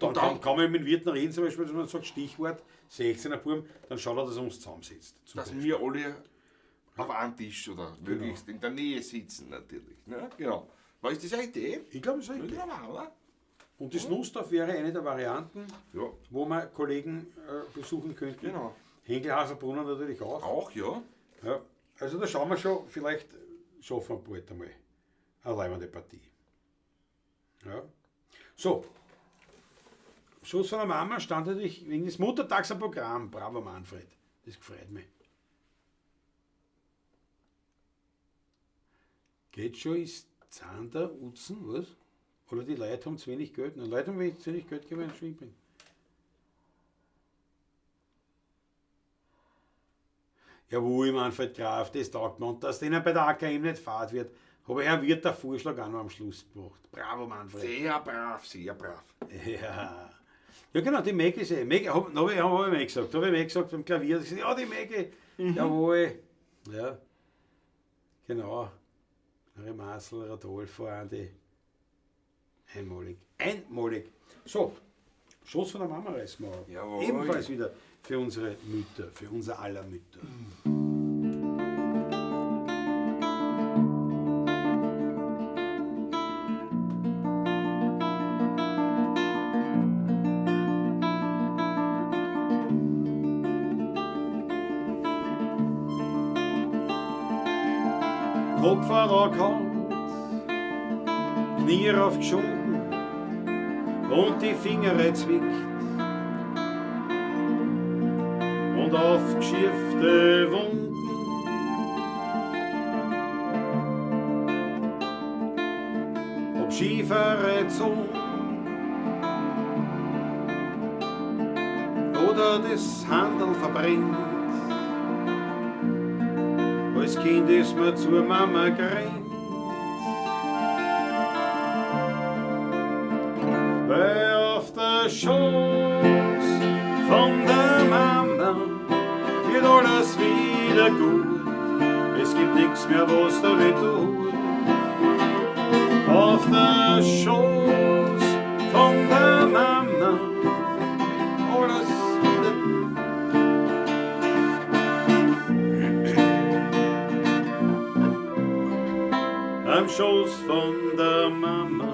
dann kann man mit dem Wirt reden, zum Beispiel, dass man sagt, Stichwort 16er Burm, dann schaut er, dass er uns zusammensetzt. zum Dass Beispiel. wir alle auf einem Tisch oder möglichst in der Nähe sitzen, natürlich. Ne? Genau. Was ist das eine Idee? Ich glaube, das ist Ja, richtig. oder? Und das Nussdorf wäre eine der Varianten, Ja, wo wir Kollegen besuchen könnten. genau. Henkelhaselbrunner natürlich auch. Auch, ja. Ja, also da schauen wir schon, vielleicht schaffen wir bald einmal eine leibende Partie. Ja. So, Schuss von der Mama stand natürlich wegen des Muttertags am Programm. Bravo Manfred, das gefreut mich. Geht schon, ist Zander, Utzen, was? Oder die Leute haben zu wenig Geld? Na, Leute haben zu wenig Geld, können wir einen Schwing bringen. Jawohl, Manfred Graf, das taugt mir. Und dass denen bei der AKM nicht fahrt wird, aber er wird der Vorschlag auch noch am Schluss gebracht. Bravo, Manfred. Sehr brav, sehr brav. Ja. Ja genau, die Meg ist hab ich mir gesagt. Habe ich mir gesagt beim Klavier. Ich gesagt, ja, die Meg. Jawohl. Ja. Genau. Marcel Radolfo, Andi. Einmalig. Einmalig. So, Schoß von der Mama reißen wir auf. Jawohl. Ebenfalls wieder für unsere Mütter, für unser aller Mütter. Kopf war kalt, Knie aufgeschunken und die Finger zwickt und aufgeschiffte Wunden. Ob Skifahrer Zungen oder das Handel verbrennt. Als Kind ist mir zur Mama gerannt, weil auf der Schoß von der Mama wird alles wieder gut. Es gibt nichts mehr, was da weh tut. Auf der Schoß von der Mama alles wieder gut. Am Schoß von der Mama.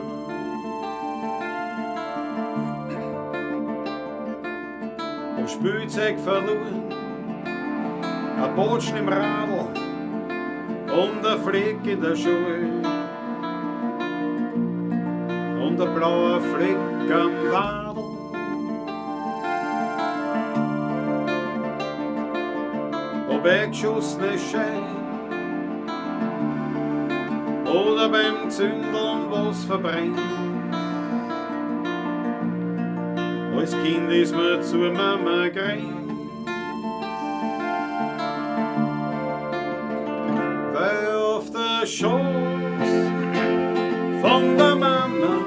Am Spielzeug verloren, ein Botschen im Radl und ein Fleck in der Schuhe und ein blauer Fleck am Wadl. Ob eingeschossene Schein oder beim Zündeln was verbrennt. Als Kind ist mir zur Mama gerannt, weil auf der Schoß von der Mama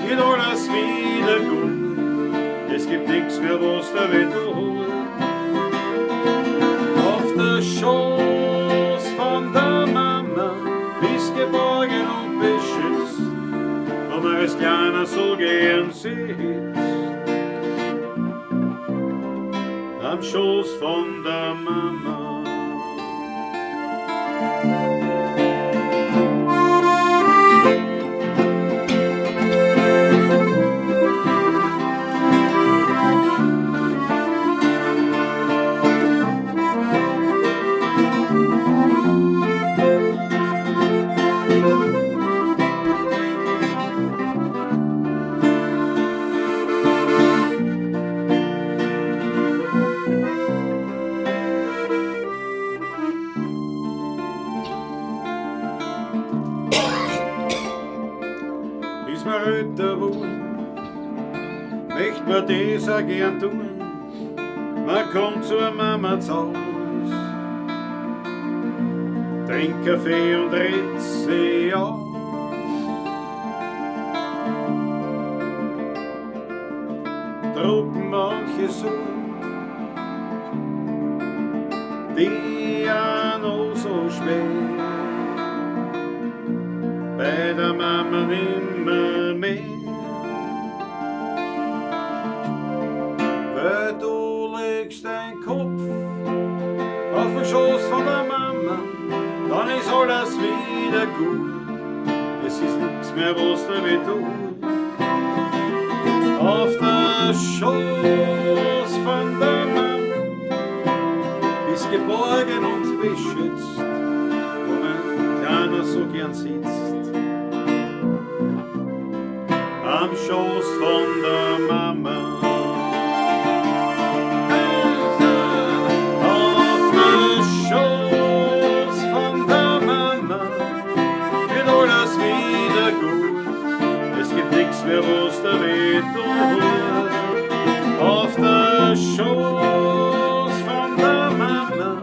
wird alles wieder gut. Es gibt nichts mehr, was da weh tut. Auf der Schoß von der Mama bist geborgen und beschützt, wo man als Kleiner so gern sitzt. Am Schoß von der Mama. Bis man älter wurde, möcht man das auch gern tun. Man kommt zur Mama zu Haus, trinkt Kaffee und redet sie aus. Drucken manche so, die ja noch so schwer, bei der Mama nimmer mehr. Weil du legst dein Kopf auf den Schoß von der Mama, dann ist alles wieder gut. Es ist nichts mehr, was da weh tut. Auf der Schoß von der Mama bist geborgen und beschützt, wo man keiner so gern sitzt. Am Schoß von der Mama. Auf der Schoß von der Mama wird alles wieder gut. Es gibt nichts mehr, was da weh tut. Auf der Schoß von der Mama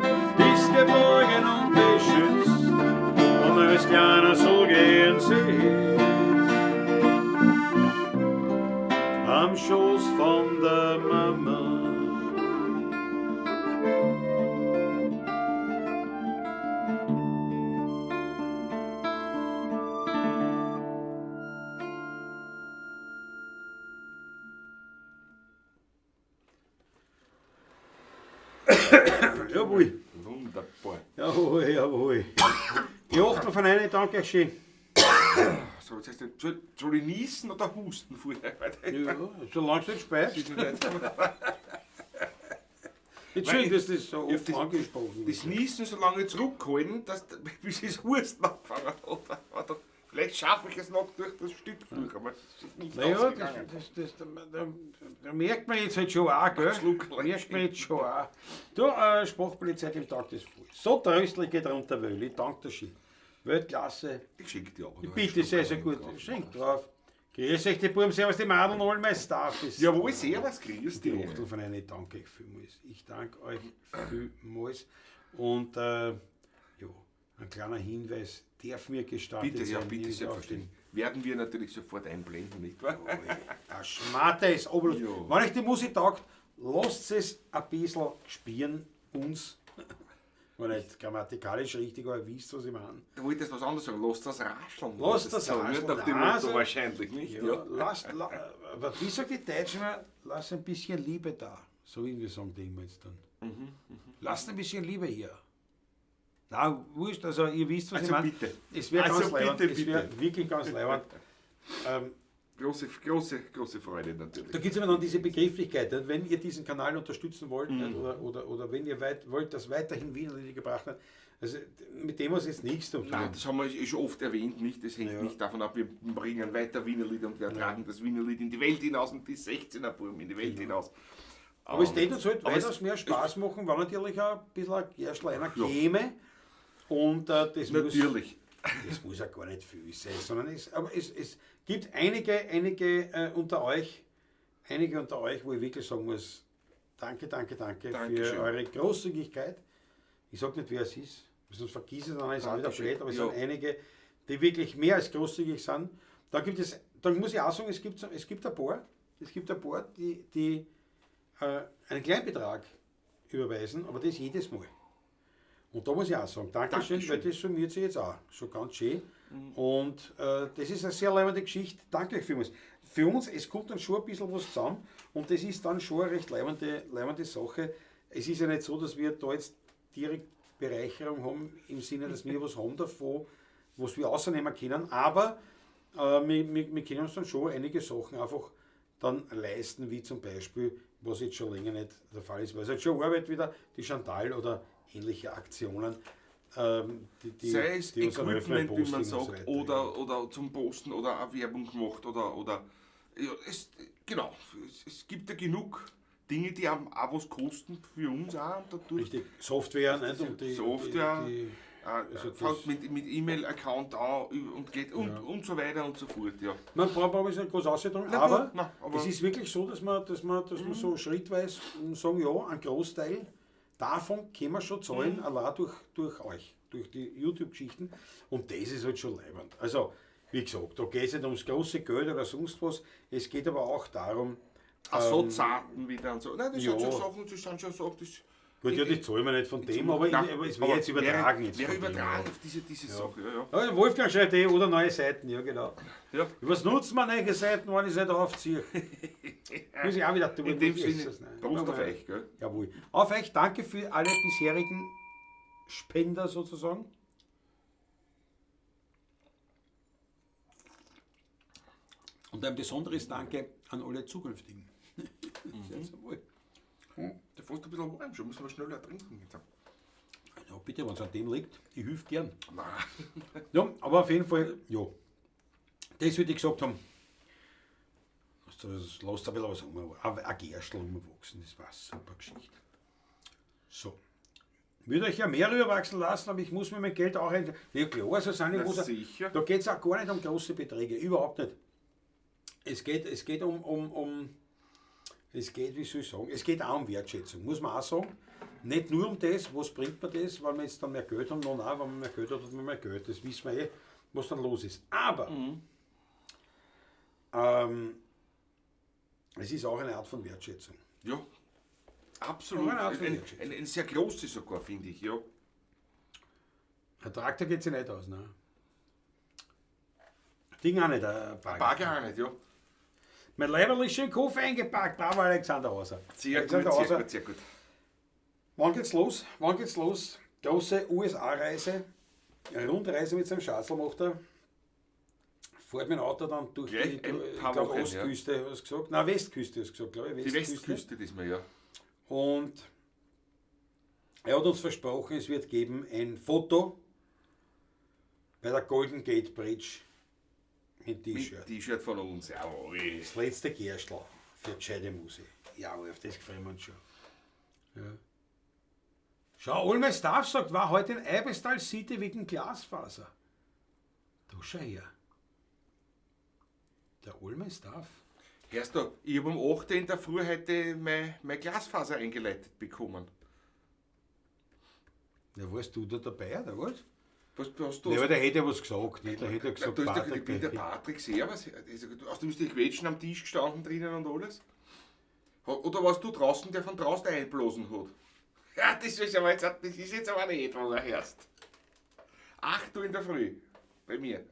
Jawohl. Wunderbar. Jawohl. Die Achtel von einer, danke schön. So, jetzt heißt es, soll ich niesen oder husten vorher? Ja, solange es nicht speist. Entschuldigung, dass das so oft angesprochen Das Niesen so lange zurückhalten, bis das Husten angefangen hat. Oder vielleicht schaffe ich es noch durch das Stück durch, aber es ist nicht ausgegangen. Da merkt man jetzt halt schon auch, gell? Merkt man jetzt schon auch. Du, Sprachpolizei im Tag des Frühs. So tröstlich geht runter, Wöll. Ich danke dir schön. Weltklasse. Ich schicke dir aber. Ich bitte sehr, sehr gut. Schenk drauf. Grüß euch, die Buben, servus, die Madeln, all mein Staff. Jawohl, servus, grüß Die dich. Achtel von einer, danke euch vielmals. Ich danke euch vielmals. Und ja, ein kleiner Hinweis darf mir gestattet Bitte, ja, sein. bitte, nämlich auf selbstverständlich. Werden wir natürlich sofort einblenden, nicht wahr? Ein Schmatter ist aber. Ja. Wenn euch die Musik taugt, lasst es ein bisschen spielen, uns. War nicht grammatikalisch richtig, aber ihr wisst, was ich meine. Du wolltest was anderes sagen, lasst das rascheln. Lasst das so, rascheln. nicht nach dem Nein, Motto so- wahrscheinlich nicht. Ja. Aber wie sagt die Deutschen immer, lass ein bisschen Liebe da. So wie wir sagen die immer jetzt dann. Lasst ein bisschen Liebe hier. Na, wurscht, also ihr wisst, was Also ich meine. bitte. Es wäre Also ganz leibend. bitte, Es wäre wirklich ganz leibend. Große Freude natürlich. Da gibt es immer dann diese Begrifflichkeit, nicht? Wenn ihr diesen Kanal unterstützen wollt nicht? Oder wenn ihr wollt, dass weiterhin Wienerlieder gebracht wird, also mit dem was jetzt nichts zu tun. Nein, das haben wir schon oft erwähnt, nicht? Das hängt Ja. nicht davon ab, wir bringen weiter Wienerlied und wir tragen das Wienerlied in die Welt hinaus und die 16er Buben in die Welt hinaus. Aber es tät uns halt aber weitaus mehr Spaß machen, wenn natürlich auch ein bisschen ein Gerstl einer käme. Und das Natürlich. Das muss ja gar nicht viel sein, sondern es gibt einige unter euch, wo ich wirklich sagen muss, danke Dankeschön. für eure Großzügigkeit. Ich sage nicht, wer es ist, sonst vergiss es, dann ist es auch wieder Dankeschön. blöd, aber es Ja. sind einige, die wirklich mehr als großzügig sind. Dann muss ich auch sagen, es gibt ein paar, die einen kleinen Betrag überweisen, aber das jedes Mal. Und da muss ich auch sagen, Dankeschön, weil das summiert sich jetzt auch schon ganz schön. Und das ist eine sehr leibende Geschichte. Danke euch vielmals. Für uns, es kommt dann schon ein bisschen was zusammen und das ist dann schon eine recht leibende Sache. Es ist ja nicht so, dass wir da jetzt direkt Bereicherung haben, im Sinne, dass wir was haben davon, was wir außernehmen können, aber wir können uns dann schon einige Sachen einfach dann leisten, wie zum Beispiel, was jetzt schon länger nicht der Fall ist, weil es jetzt schon Arbeit wieder, die Chantal oder ähnliche Aktionen, Sei es die uns dann helfen beim Equipment, wie man Posting und sagt, so weiter. oder zum Posten oder auch Werbung gemacht oder ja, genau, es gibt ja genug Dinge, die haben auch was kosten für uns auch dadurch. Richtig, Software, nicht? Und die, Software, also fängt mit E-Mail-Account an und geht und so weiter und so fort. Ja. man braucht es nicht groß ausdrücken, Na aber, gut, nein, aber es ist wirklich so, dass wir so schrittweise sagen, ja, ein Großteil davon können wir schon zahlen, allein durch euch, durch die YouTube-Geschichten. Und das ist halt schon leibend. Also, wie gesagt, da geht es nicht ums große Geld oder sonst was, es geht aber auch darum, so Zarten wieder und so. Nein, das ja. sind schon Sachen, das sind schon Sachen, das gut, ja, die zahlen wir nicht von dem, aber, Nein, aber es wäre jetzt übertragen. jetzt Wäre von dem, übertragen ja. auf diese Sache, ja. Ja, Wolfgang schreibt oder neue Seiten, ja genau. Ja. Was nutzt man neue Seiten, wenn ich es nicht aufziehe? Muss ich auch wieder tun. In dem muss ich Sinne, es, nein. Prost auf Aber- euch, gell? Jawohl. Auf euch, danke für alle bisherigen Spender sozusagen. Und ein besonderes Danke an alle zukünftigen. Sehr wohl. Der fährt ein bisschen warm schon, müssen wir schneller trinken. Ja, bitte, wenn es an dem liegt, ich helfe gern. Nein. Ja, aber auf jeden Fall, ja. Das würde ich gesagt haben. Lasst ein bisschen was ein Gerstl umwachsen, das war eine super Geschichte. So. Ich würde euch ja mehr rüberwachsen lassen, aber ich muss mir mein Geld auch ein. Ja klar, so sind Na, ich, sicher. da geht es auch gar nicht um große Beträge, überhaupt nicht. Es geht wie soll ich sagen, es geht auch um Wertschätzung, muss man auch sagen. Nicht nur um das, was bringt man das, weil wir jetzt dann mehr Geld haben, nein, wenn man mehr Geld hat, hat man mehr Geld. Das wissen wir eh, was dann los ist. Aber es ist auch eine Art von Wertschätzung. Ja, absolut. Ja, eine Art von Ein sehr großes sogar, finde ich, ja. Ein Traktor geht sich nicht aus, ne? Ding auch nicht, ein Bagger auch nicht, ja. Mein Leiberl ist schön in den Koffer eingepackt, bravo Alexander Hauser. Sehr Alexander gut, sehr Hauser, gut, sehr gut. Wann geht's los? Große USA-Reise. Eine Rundreise mit seinem Schatzl macht er. Fährt mit dem Auto dann durch Gleich die ein paar glaub, Wochen, Ostküste, hast du gesagt? Nein, Westküste hast du gesagt, glaube ich. Die Westküste diesmal, ja. Und er hat uns versprochen, es wird geben ein Foto bei der Golden Gate Bridge mit T-Shirt. Mit T-Shirt von uns, jawohl. Das letzte Gerstl für die gescheite Musik. Jawohl, auf das gefreuen wir uns schon. Ja. Schau, Olmer Staff sagt, war heute in Eibestal City wegen Glasfaser. Du schau her. Der Olmer Staff. Hörst du, ich habe um 8 Uhr in der Früh heute mein Glasfaser eingeleitet bekommen. Ja, warst du da dabei, oder was? Was hast du? Ja, aber der hätte ja was gesagt, nicht? Der hätte ja Na, gesagt, du hast Patrick, ich bin der Patrick Servus. Hast du bist die Quetschen am Tisch gestanden drinnen und alles? Oder warst du draußen, der von draußen einblasen hat? Ja, das ist jetzt aber nicht, was du hörst. 8 Uhr in der Früh. Bei mir.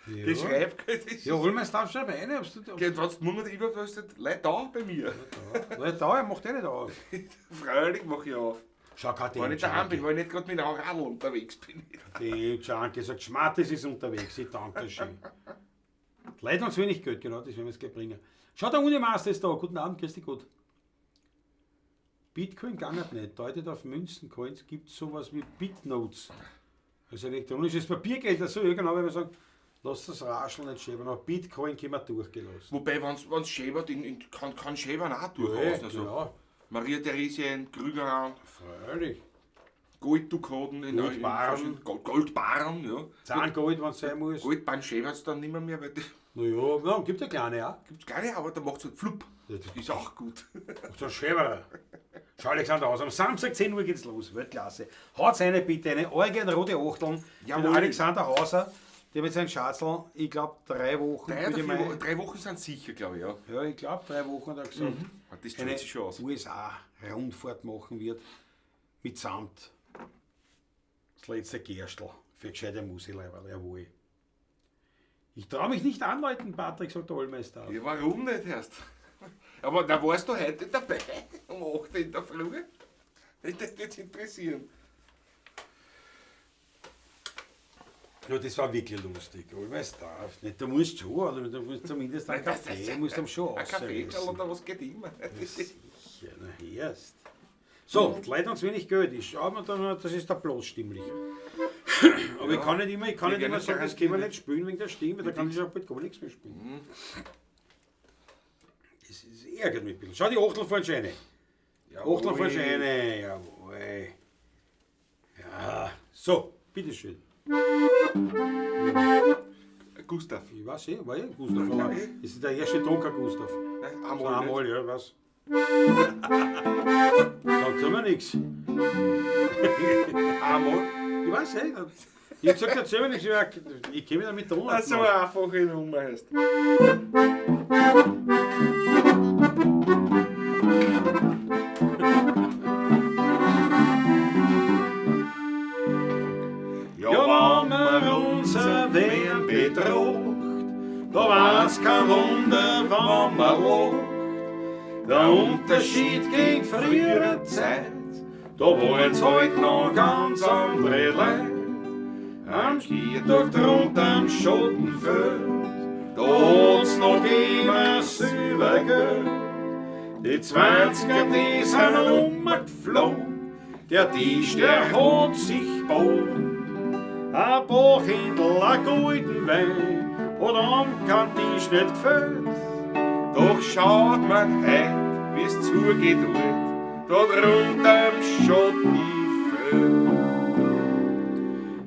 Ja. Das schreibt. Das Ja, hol mir das Staff schon rein. Wenn du nur noch überwürst, Leute da bei mir. da, er macht eh nicht auf. Freilich mach ich auf. Schau, Kathi, Wenn ich daheim bin, weil ich nicht gerade mit einem Radl unterwegs bin. die Junkie sagt, Schmattes ist unterwegs, ich danke schön. Leider uns wenig Geld, genau, das werden wir jetzt gleich bringen. Schau, der Unimaster ist da. Guten Abend, grüß dich gut. Bitcoin gangert nicht. Deutet auf Münzencoins gibt es sowas wie Bitnotes. Also elektronisches Papiergeld, also ja genau, wenn wir sagen, lass das Rascheln nicht schäbern, aber Bitcoin können wir durchgelassen. Wobei, wenn es schäbert, kann schäbern auch durchaus. Also, genau. Maria Theresien, Krüger, Freilich. Golddukaten in Goldbarren. Goldbarren, ja. Zahngold, wenn es sein muss. Goldbarren schäbert es dann nicht mehr, weil das Naja, ja, gibt ja kleine auch. gibt es keine, aber da macht es halt flupp. Das Ist auch gut. So ein Schäberer. Schau, Alexander aus. Am Samstag 10 Uhr geht's los. Weltklasse. Haut's eine bitte, eine orgel rote Achteln. Jawohl. Alexander Hauser, der mit seinem Schatzl, ich glaube 3 Wochen. 3 Wochen sind sicher, glaube ich, ja. Ja, ich glaube 3 Wochen hat er gesagt, Das eine tut sich schon aus. USA-Rundfahrt machen wird. Mitsamt das letzte Gerstl für gescheite Musikleiber, jawohl. Ich traue mich nicht anleiten, Patrick, sagt der Ollmeister. Ja, warum nicht erst? Aber da warst du heute dabei, um 8 Uhr in der Früh. Das würde jetzt interessieren. Ja, das war wirklich lustig. Ollmeister, nicht. Du musst schon, oder du musst zumindest einen Kaffee, musst am schon Ein Kaffee aussehen. oder was geht immer. Sicher, na erst. So, die Leute uns wenig Geld. Ich schaue mir dann, das ist der bloß stimmlich. Aber Ja, ich kann nicht immer gerne sagen, das können wir nicht spielen wegen der Stimme, da kann ich auch bald gar nichts mehr spielen. Mhm. Das ärgert mich ein bisschen. Schau, die Achtel fahren schon rein. Achtel fahren schon rein, jawohl. Ja, so, bitteschön. Gustav. Ich weiß war ja Gustav, aber das ist der erste Tonker Gustav. Einmal, ja, was? Sagt immer nichts. Einmal. Ich weiß nicht. Ich hab gesagt, erzähl mir nichts. Ich kenne mich damit Ton. So eine einfache Nummer heißt. Ja, wenn man unser Wehen betracht, da war's kein Wunder, wenn man lacht. Der Unterschied gegen frühere Zeit, da waren's halt noch ganz andere Leute. Am Skitag drunter am Schottenfeld, da hat's noch immer Silbergeld. Die 20er, die sind umgeflogen, der Tisch, der hat sich gebaut. Ein Bachhändel, ein golden Wein, hat am kein Tisch nicht gefällt. Doch schaut man heut, wie's zugeht alt, da drunter am Schottenfeld.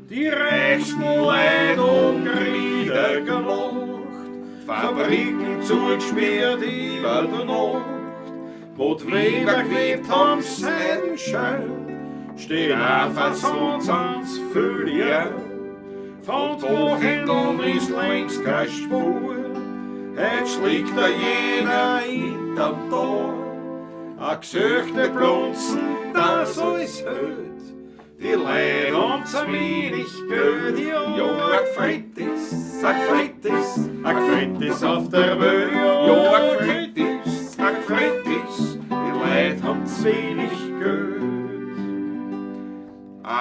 Die reichsten Leute haben Kriege gemacht, Fabriken zugesperrt über der Nacht. Wo die Weber gewebt haben Seidenschein, stehen auf ein Sonnens Fülle. Von Bachhändeln ist längst keine Spur, heut schlägt da jeder hinterm Tor. A gesöchte Blunzen, das alles hält. Die Leute haben zu wenig Geld, ja, gefreut ist auf der Welt, ja, gefreut ist, die Leute haben zu wenig Geld.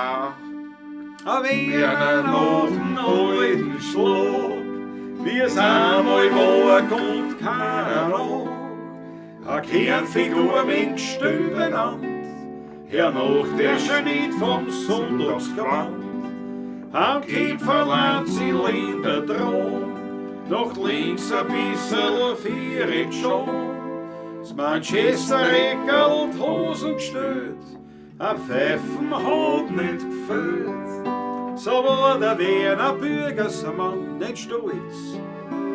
auch. Wer noch einen alten Schlag, wie es einmal war, kommt keiner nach. Eine Kernfigur mit Stöbenand, hernach der Schnitt vom Sonntagsgewand. Am Kieferland sie Länder dran, nach links ein bisschen vieret schon. Das Manchester-Eckerl die Hosen gestellt, ein Pfeifen hat nicht gefällt. So war der Wiener Bürgersmann nicht stolz,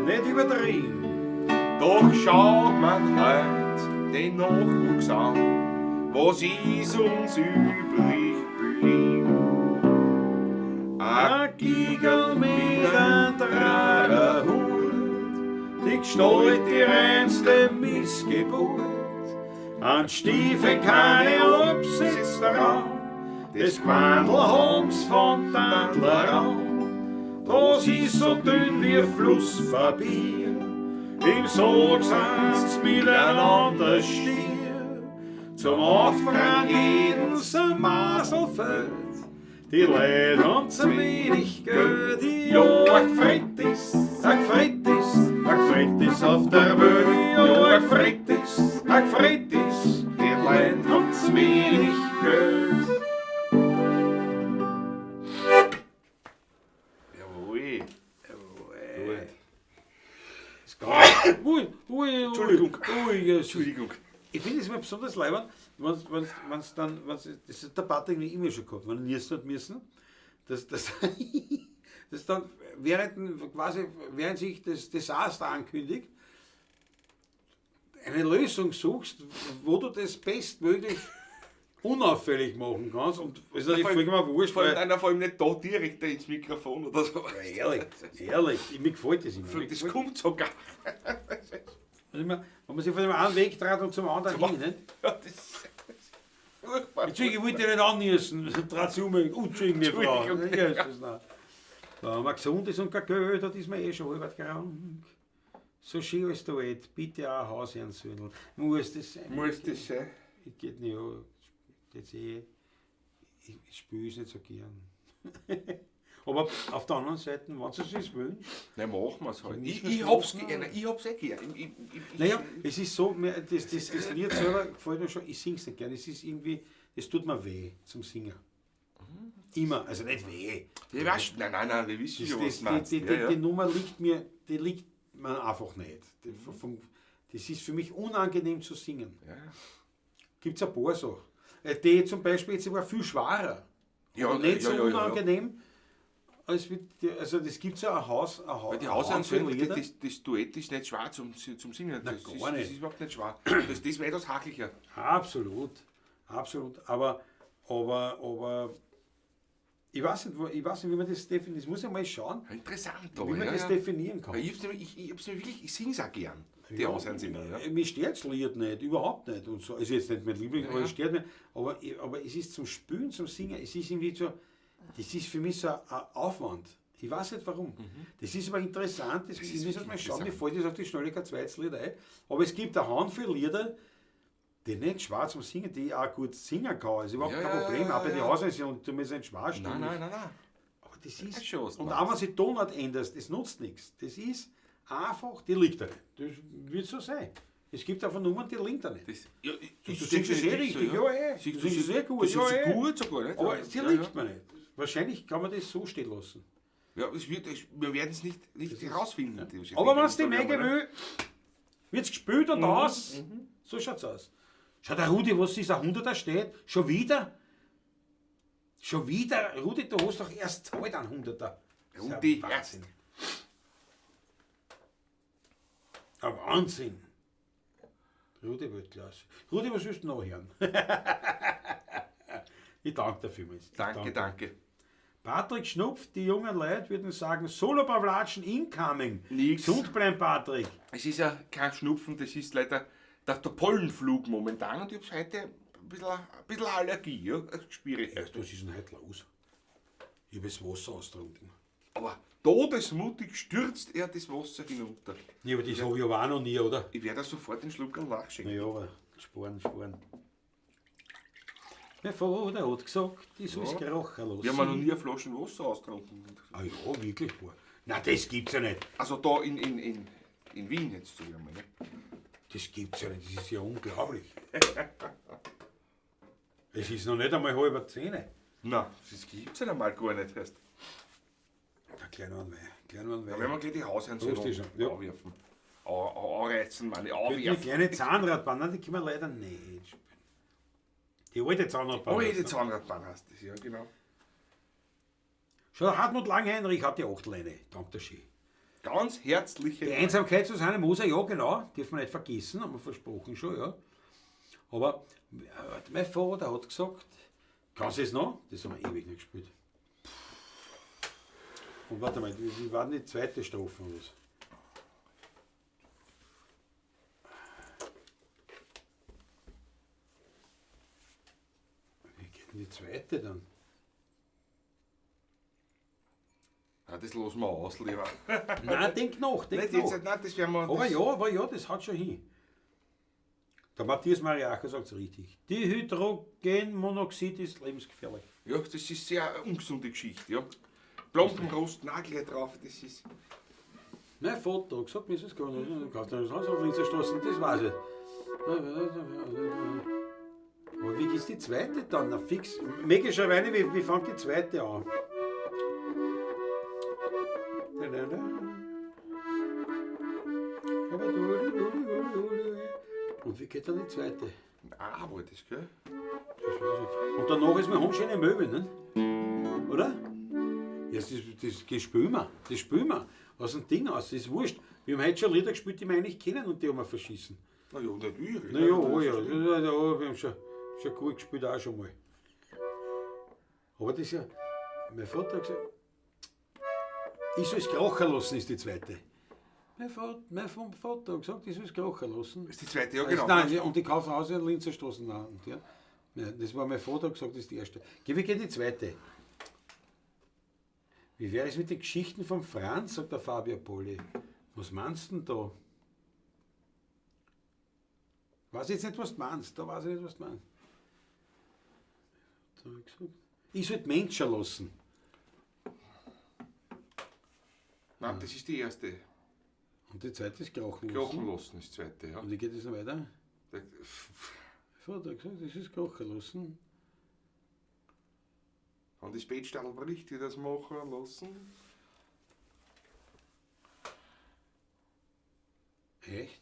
nicht übertrieben. Doch schaut man heut den Nachwuchs an, was ist uns übrig blieben? Ein Giegel mit einem Tragerhut, die Gestalt die reinste Missgeburt. Ein Stiefel keine Absitz daran, das Gewandel haben's von Tandlerau. Das ist so dünn wie Flusspapier, im Sog sind's miteinander stier. Zum Auftrag jedens ein Maselfeld, die Leute haben zu wenig Geld. Ja, gefreut ist auf der Welt. Ja, gefreut ist, die Leute haben zu wenig Geld. Jawohl. Entschuldigung. Entschuldigung. Ich finde es immer besonders leibend, wenn's dann, das ist der Patrick wie immer schon gehabt, wenn wir niesen hat müssen, dass dann während sich das Desaster ankündigt, eine Lösung suchst, wo du das bestmöglich unauffällig machen kannst. Und es ist natürlich vollkommen wurscht. Vor allem nicht da direkt ins Mikrofon oder so. Ehrlich, mir gefällt das immer. Das kommt sogar. Wenn man sich von dem einen Weg dreht und zum anderen hin, nicht? Ja, das ist furchtbar. Entschuldigung, ich wollte dich nicht anniesen. Dreht sich um. Entschuldigung, mir Frau. Wenn man gesund ist und kein Geld hat, ist man eh schon halb krank. So schön als du jetzt, bitte auch ein Hausherrn söhneln. Muss das sein? Muss das sein? Ich geht nicht an. Ich spiele es nicht so gern. Aber auf der anderen Seite, wenn sie es sich wünschen. Nein, machen wir es halt. Ich hab's eh gern. Naja, es ist so, das Lied selber gefällt mir schon, ich sing's nicht gern. Es ist irgendwie, es tut mir weh zum Singen. Immer, also nicht weh. Nein, wir wissen schon, was du meinst. Die Nummer liegt mir einfach nicht. Das ist für mich unangenehm zu singen. Ja. Gibt es ein paar Sachen. Die zum Beispiel jetzt war viel schwerer. Ja, nicht so unangenehm. Als das gibt ja ein Haus. Weil die Hausansöhne, das Duett ist nicht schwer zum Singen. Das ist überhaupt nicht schwer. Das wäre das Hacklicher. Absolut. Aber ich weiß nicht, wie man das definiert. Das muss ich mal schauen. Interessant, wie man das definieren kann. Ich singe es auch gern. Die Hausansöhne. Ja. Mich stört das Lied nicht, überhaupt nicht. Und so. Also jetzt nicht mein Liebling, aber es stört mich. Aber es ist zum Spülen, zum Singen, es ist irgendwie so. Das ist für mich so ein Aufwand. Ich weiß nicht warum. Das ist aber interessant, das müssen wir mal schauen, mir fällt das auf die Schnelle kein zweites Lied ein. Aber es gibt eine Handvoll Lieder, die nicht schwer zum Singen, die ich auch gut singen kann. Also überhaupt kein Problem. Auch bei den Hausansöhnen, du musst nicht schwer stimmen. Nein. Aber das ist. Und auch wenn du die Tonart änderst, das nutzt nichts. Das ist einfach, die liegt da nicht. Das wird so sein. Es gibt einfach Nummern, die liegt da nicht. Du singst es eh richtig, ja. Du singst es eh gut. Du singst gut sogar, nicht? Aber sie liegt mir nicht. Wahrscheinlich kann man das so stehen lassen. Ja, wir werden es nicht herausfinden. Ja. Aber wenn es die Menge will, wird es gespielt und aus. So schaut es aus. Schau, der Rudi, was dieser 100er steht, schon wieder? Rudi, du hast doch erst zahlt einen 100er. Rudi, Wahnsinn. Ein Wahnsinn. Rudi wird klasse. Rudi, was willst du noch hören? Ich danke dafür. Danke. Patrick Schnupf, die jungen Leute würden sagen, Solo-Pavlatschen incoming. Nix. Gesund bleiben, Patrick. Es ist ja kein Schnupfen, das ist leider der Pollenflug momentan und ich habe heute ein bisschen Allergie. Ja? Schwierig. Was ist denn heute los? Ich habe das Wasser ausgetrunken. Aber todesmutig stürzt er das Wasser hinunter. Ja, aber das habe ich aber auch noch nie, oder? Ich werde sofort den Schluck nachschenken. Naja, aber Sporen. Mein Vater hat gesagt, das soll es krachen lassen. Wir haben noch nie eine Flasche Wasser austrunken. Ah ja, wirklich. Nein, das gibt's ja nicht. Also da in Wien jetzt zu einmal, ne? Das gibt's ja nicht, das ist ja unglaublich. Es ist noch nicht einmal 9:30. Nein, das gibt's ja einmal gar nicht. Heißt. Der kleine Wein. Da werden wir gleich die Hausherren anwerfen. Anreizen, meine Die anwerfen. kleine Zahnradbahn, nein, die können wir leider nicht spielen. Die alte Zahnradbahn. Oh, die Zahnradbahn heißt das, ja genau. Schon der Hartmut Langheinrich hat die 8 Leine, dank der Ski. Ganz herzliche... Die Einsamkeit zu seiner Moser, ja genau, dürfen wir nicht vergessen, haben wir versprochen schon, ja. Aber mein Vater hat gesagt, kannst du es noch? Das haben wir ewig nicht gespielt. Und warte mal, wie war denn die zweite Strophe oder was? Wie geht denn die zweite dann? Ja, das lassen wir aus, lieber. Nein, denk nach, denk nach. Jetzt, nein, das werden wir... Aber ja, das hat schon hin. Der Matthias Mariacher sagt es richtig. Dihydrogenmonoxid ist lebensgefährlich. Ja, das ist sehr eine ungesunde Geschichte, ja. Plombenrost, Nagel drauf, das ist... Mein Vater hat gesagt, mir ist es gar nicht. Du kannst nicht das Linzerstraßen, das weiß ich. Aber wie ist die zweite dann? Na fix. Möglicherweise, wie fängt die zweite an? Und wie geht dann die zweite? Ah, wohl das, gell? Das weiß ich. Und danach ist mein Hund schöne Möbel, ne? Oder? Ja, das spülen wir. Das spülen wir. Aus dem Ding aus, das ist wurscht. Wir haben heute schon Lieder gespielt, die wir eigentlich kennen und die haben wir verschissen. Na ja, nicht ich. Na ja, oh ja. Wir haben schon gut gespielt, auch schon mal. Aber das ist ja. Mein Vater hat gesagt, ich soll es krachen lassen, ist die zweite. Mein Vater hat gesagt, ich soll es krachen lassen. Ist die zweite, ja genau. Nein, und ich kaufe aus in Linzer Straßen. Ja. Das war mein Vater, hat gesagt, das ist die erste. Wie geht die zweite? Wie wäre es mit den Geschichten von Franz, sagt der Fabio Polli. Was meinst du denn da? Weiß jetzt nicht, was du meinst. Da weiß ich nicht, was du meinst. Ich sollte Menschen lassen. Nein, das ist die erste. Und die zweite ist Krochen lassen. Krochen lassen ist die zweite, ja. Und wie geht es noch weiter? Mein Vater hat gesagt, das ist Krochen lassen. Und die Spätstadel bricht, die das machen lassen. Echt?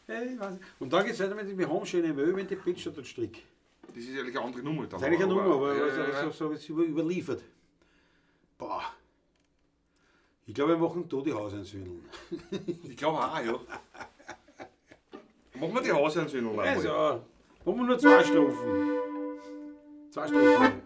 Ich weiß nicht. Und dann geht es weiter mit dem haben schöne Möbel, wenn die Pitch dort Strick. Das ist eigentlich eine andere Nummer. Das ist eigentlich eine Nummer, aber so ist überliefert. Boah. Ich glaube, wir machen da die Hauseinswindeln. Ich glaube auch, ja. Machen wir die Hauseinswindeln einmal. Also, machen wir nur 2 Strophen. 2 Strophen.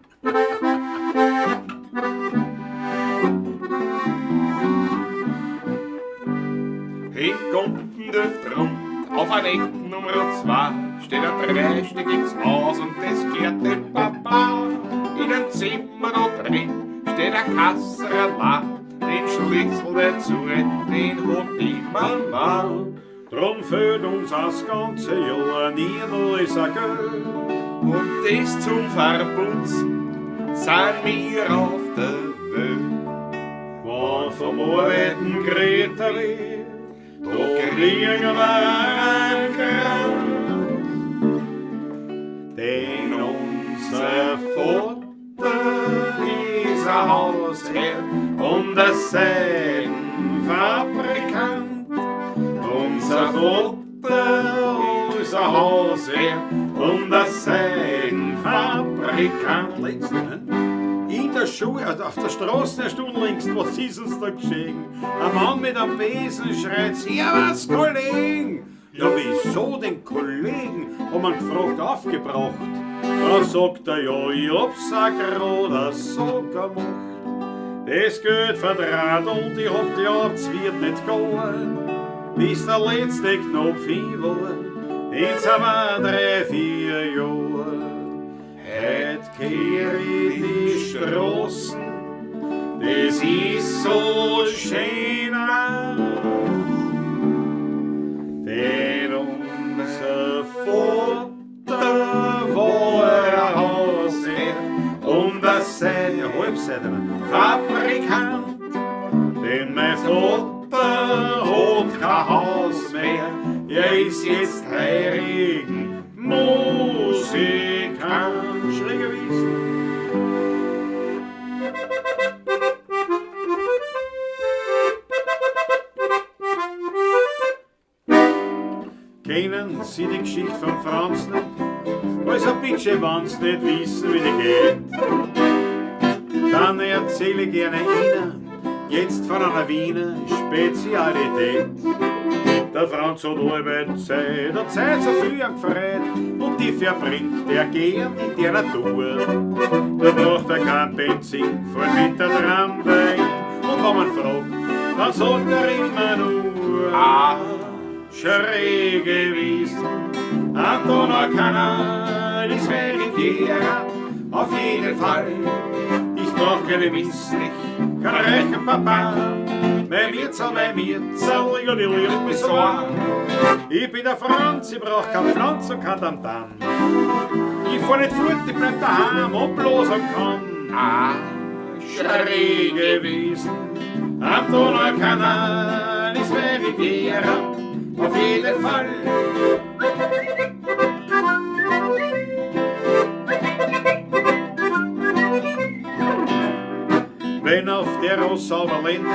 Hinten unten dürft rund, auf einer Eck Nummer 2 steht ein dreistöckiges Haus und das gehört dem Papa. In einem Zimmer da drin steht ein Kasserla, den Schlüssel dazu, den hat die Mama. Drum fehlt uns das ganze Jahr niemals ein Geld. Und das zum Verputzen sind wir auf der Welt. Wenn vom Arbeiten geredet wird, da kriegen wir einen Grauen. Denn unser Vater ist ein Hausherr und ein Seidenfabrikant. Unser Vater ist ein Hausherr und ein Seidenfabrikant. Letzte, ne? In der Schule, also auf der Straße eine Stunde links, was ist uns da geschehen? Ein Mann mit einem Besen schreit, Servus, Kollegen! Ja, wieso den Kollegen? Haben wir gefragt, aufgebracht. Da sagt er, ja, ich hab's auch grad so gemacht. Das Geld verdraht und ich hab geglaubt, es wird nicht gehen. Bis der letzte Knopf hin war, jetzt haben wir 3-4 Jahre. Heut kehr ich die Straßen, das ist so schön aus. Denn unser Franz nicht. Also bitte, wenn's nicht wissen, wie die geht, dann erzähle ich gerne Ihnen jetzt von einer Wiener Spezialität. Der Franz hat alle Zeit, der Zeit so viel gefreut und die verbringt er gern in der Natur. Da braucht er kein Benzin, voll mit der Tramway. Und wenn man fragt, dann sagt er immer nur: schräg gewesen, am Donaukanal ist Riviera, auf jeden Fall. Ich brauch keine Misslich, kein reichen Papa. Mein Wirtsal, ja, die liebt mich so an. Ich bin der Franz, ich brauch kein Pflanz und kein Tamtam. Ich fahr nicht fort, ich bleib daheim und bloß am Kamm. Schräg gewesen, am Donaukanal ist Riviera, auf jeden Fall. Wenn auf der Rossauer Linde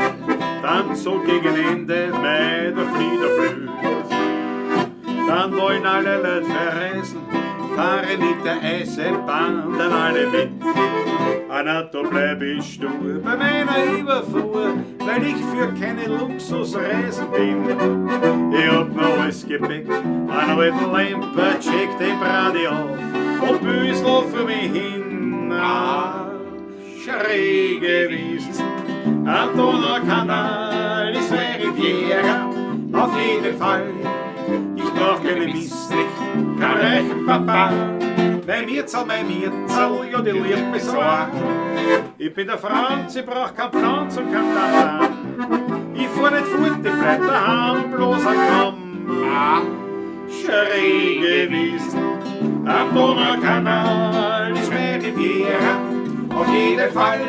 dann so gegen Ende Mai der Flieder blüht, dann wollen alle Leute verreisen, fahren mit der Eisenbahn dann alle mit. Da bleib ich stur bei meiner Überfuhr, weil ich für keine Luxusreisen bin. Ich hab noch alles Gepäck, einen alten Lemper, check den Brady auf und Büsel für mich hin. Schräg gewesen, am Donaukanal ist Riviera, auf jeden Fall. Ich brauch keine Misslich, kein reichen Papa. Mein Wirtsal, ja, die liebt mich so an. Ich bin der Franz, ich brauch kein Pflanz und kein Tamtam. Ich fahr nicht fort, ich bleib daheim, bloß am Kamm. Schräg gewesen, am Donaukanal ist Riviera, auf jeden Fall.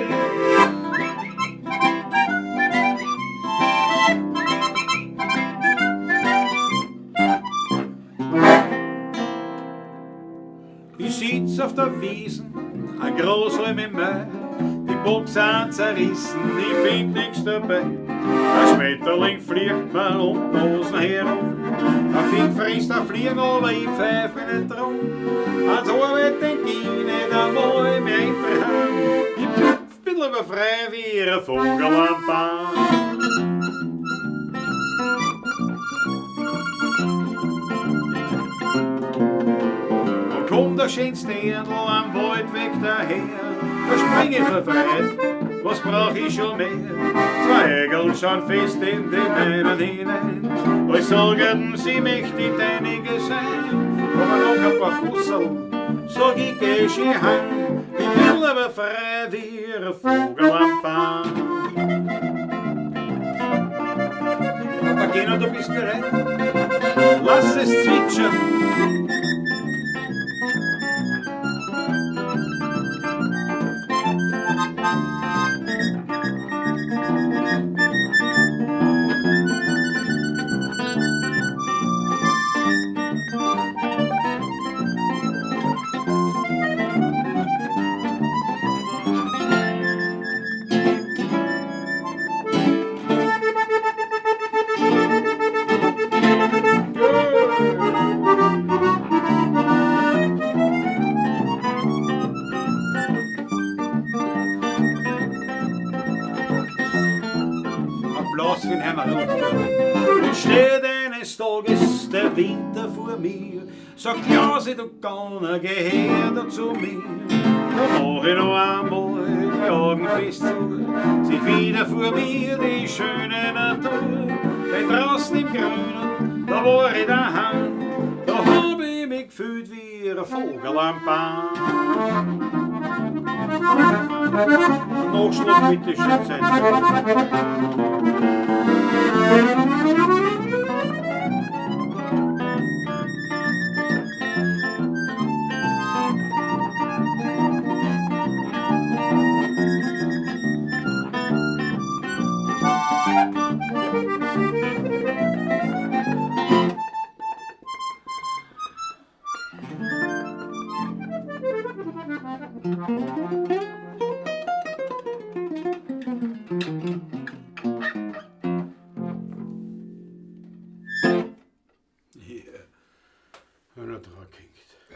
Ich sitz auf der Wiesen, ein Großräum im Mai, die Box sind zerrissen, ich find nix dabei. Ein Schmetterling fliegt mir um die Nosen herum, ein Fink frisst ein Fliegen, aber ich pfeif mich nicht drum. Ans Arbeit denk ich nicht einmal mehr hinterher, ich bin lieber frei wie ein Vogel am Baum. Kommt der schönste Erdl am Waldweg daher, da spring ich verfreit, was brauch ich schon mehr? Zwei Ägeln schauen fest in den meinen hinein, als sagen sie mächtig deinige sein. Aber noch ein paar Bussel, sag ich geh schon heim, ich bin aber frei wie ein Vogel am Baum. Papageno, du bist bereit? Lass es zwitschern. Applaus für den Herrn Ludger. Steht eines Tages der Winter vor mir, sagt Klasi, du Gauner, geh her da zu mir. Da mach ich noch einmal die Augen fest zu, sieht wieder vor mir die schöne Natur. Denn draußen im Grünen, da war ich daheim, da hab ich mich gefühlt wie ein Vogel am Baum. Nachschlag bitte schön sein. Yeah, 100 Rock.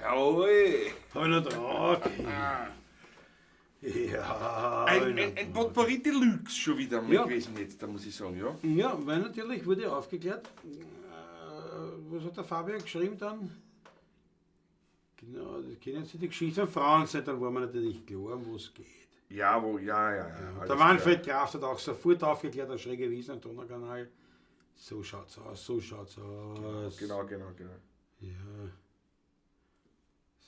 Jawohl. Hab ich noch dran. Ja. Ein Potpourri Deluxe schon wieder mal Ja. gewesen jetzt, da muss ich sagen, ja. Ja, weil natürlich wurde aufgeklärt. Was hat der Fabian geschrieben dann? Genau, das kennen Sie die Geschichte von Frauenzeit, war mir natürlich klar, um was es geht. Ja, ja. Der Manfred Kraft hat auch sofort aufgeklärt, der schräge Wiesen am Donaukanal. So schaut's aus, so schaut's aus. Genau. Ja.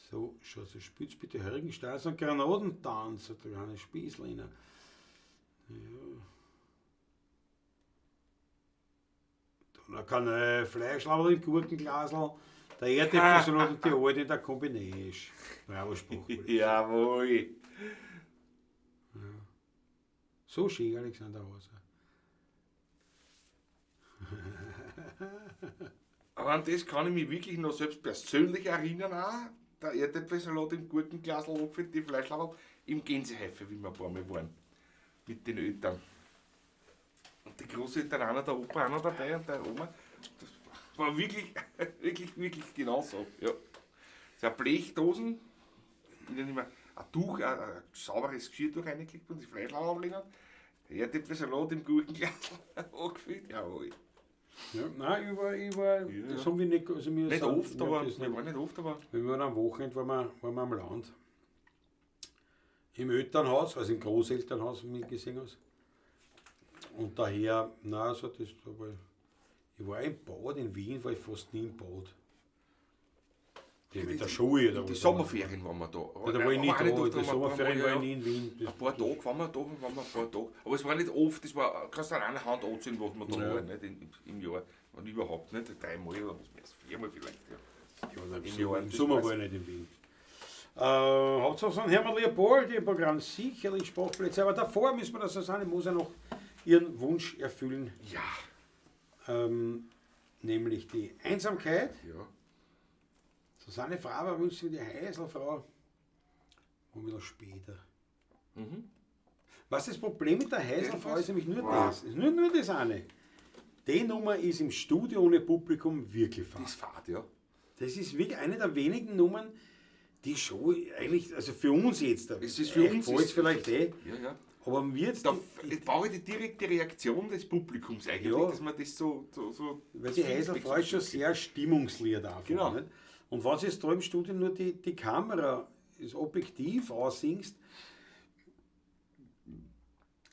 So schaut's aus. Spitz bitte Heurigensteins und Granatentanz, hat der Johannes Spießliner. Ja. Donaukanal, Fleischlauer im Gurkenglasl, der Erdäpfelsalat und die Alte in der Kombination. Bravo Spruch. Jawohl. So schön, Alexander Hauser. Aber an das kann ich mich wirklich noch selbst persönlich erinnern auch. Der Erdäpfelsalat im Gurkenglasl für die Fleischlauer im Gänsehäufe, wie wir ein paar Mal waren. Mit den Eltern. Und die Großeltern auch noch, der Opa auch noch dabei und der Oma. Das war wirklich genau so. Ja. So eine Blechdosen, in denen immer ein Tuch, ein sauberes Geschirrtuch reingekriegt und die Fleischlauer drinnen. Der Erdäpfelsalat im Gurkenglas angefüllt. Jawohl. Ja, nein, ich war das haben wir nicht, also wir Nicht sind- oft, wir haben aber das wir nicht. waren nicht oft, aber. Wir waren am Wochenende waren wir am Land. Im Elternhaus, also im Großelternhaus, wie du gesehen hast. Und daher, nein, also das war, ich war im Bad in Wien, war ich fast nie im Bad. Die mit der Schule oder Die was. Sommerferien waren wir da. Ja, da war ich nie da, die Sommerferien war ich nie in Wien. Ein paar Tage waren wir da, aber es war nicht oft, das war, kannst du an einer Hand anzählen, was wir da Ja. waren, nicht, im Jahr. Und überhaupt nicht, 3-mal oder was mehr, 4-mal vielleicht. Ja. Ja, Im im Jahr, Im das Sommer weiß war ich nicht in Wien. Hauptsache von Hermann Leopold im Programm sicherlich Sprachplätze, aber davor müssen wir der Susanne Moser noch ihren Wunsch erfüllen, Ja, nämlich die Einsamkeit. ja. Susanne Fraber wünscht sich die Heiselfrau ein bisschen später. Mhm. Was das Problem mit der Heiselfrau ist, nämlich nur Ja. das. Ist nur das eine. Die Nummer ist im Studio ohne Publikum wirklich Das ist fad. Fahrt, ja. Das ist wirklich eine der wenigen Nummern, die schon eigentlich, also für uns jetzt, Es ist für uns gefällt's ist- vielleicht Ja. aber mir jetzt, Da brauche ich die direkte Reaktion des Publikums eigentlich, Ja. dass man das so weil die Heiselfrau ist schon sehr stimmungslied einfach. Genau. Nicht? Und wenn du jetzt da im Studio nur die Kamera das Objektiv aussingst,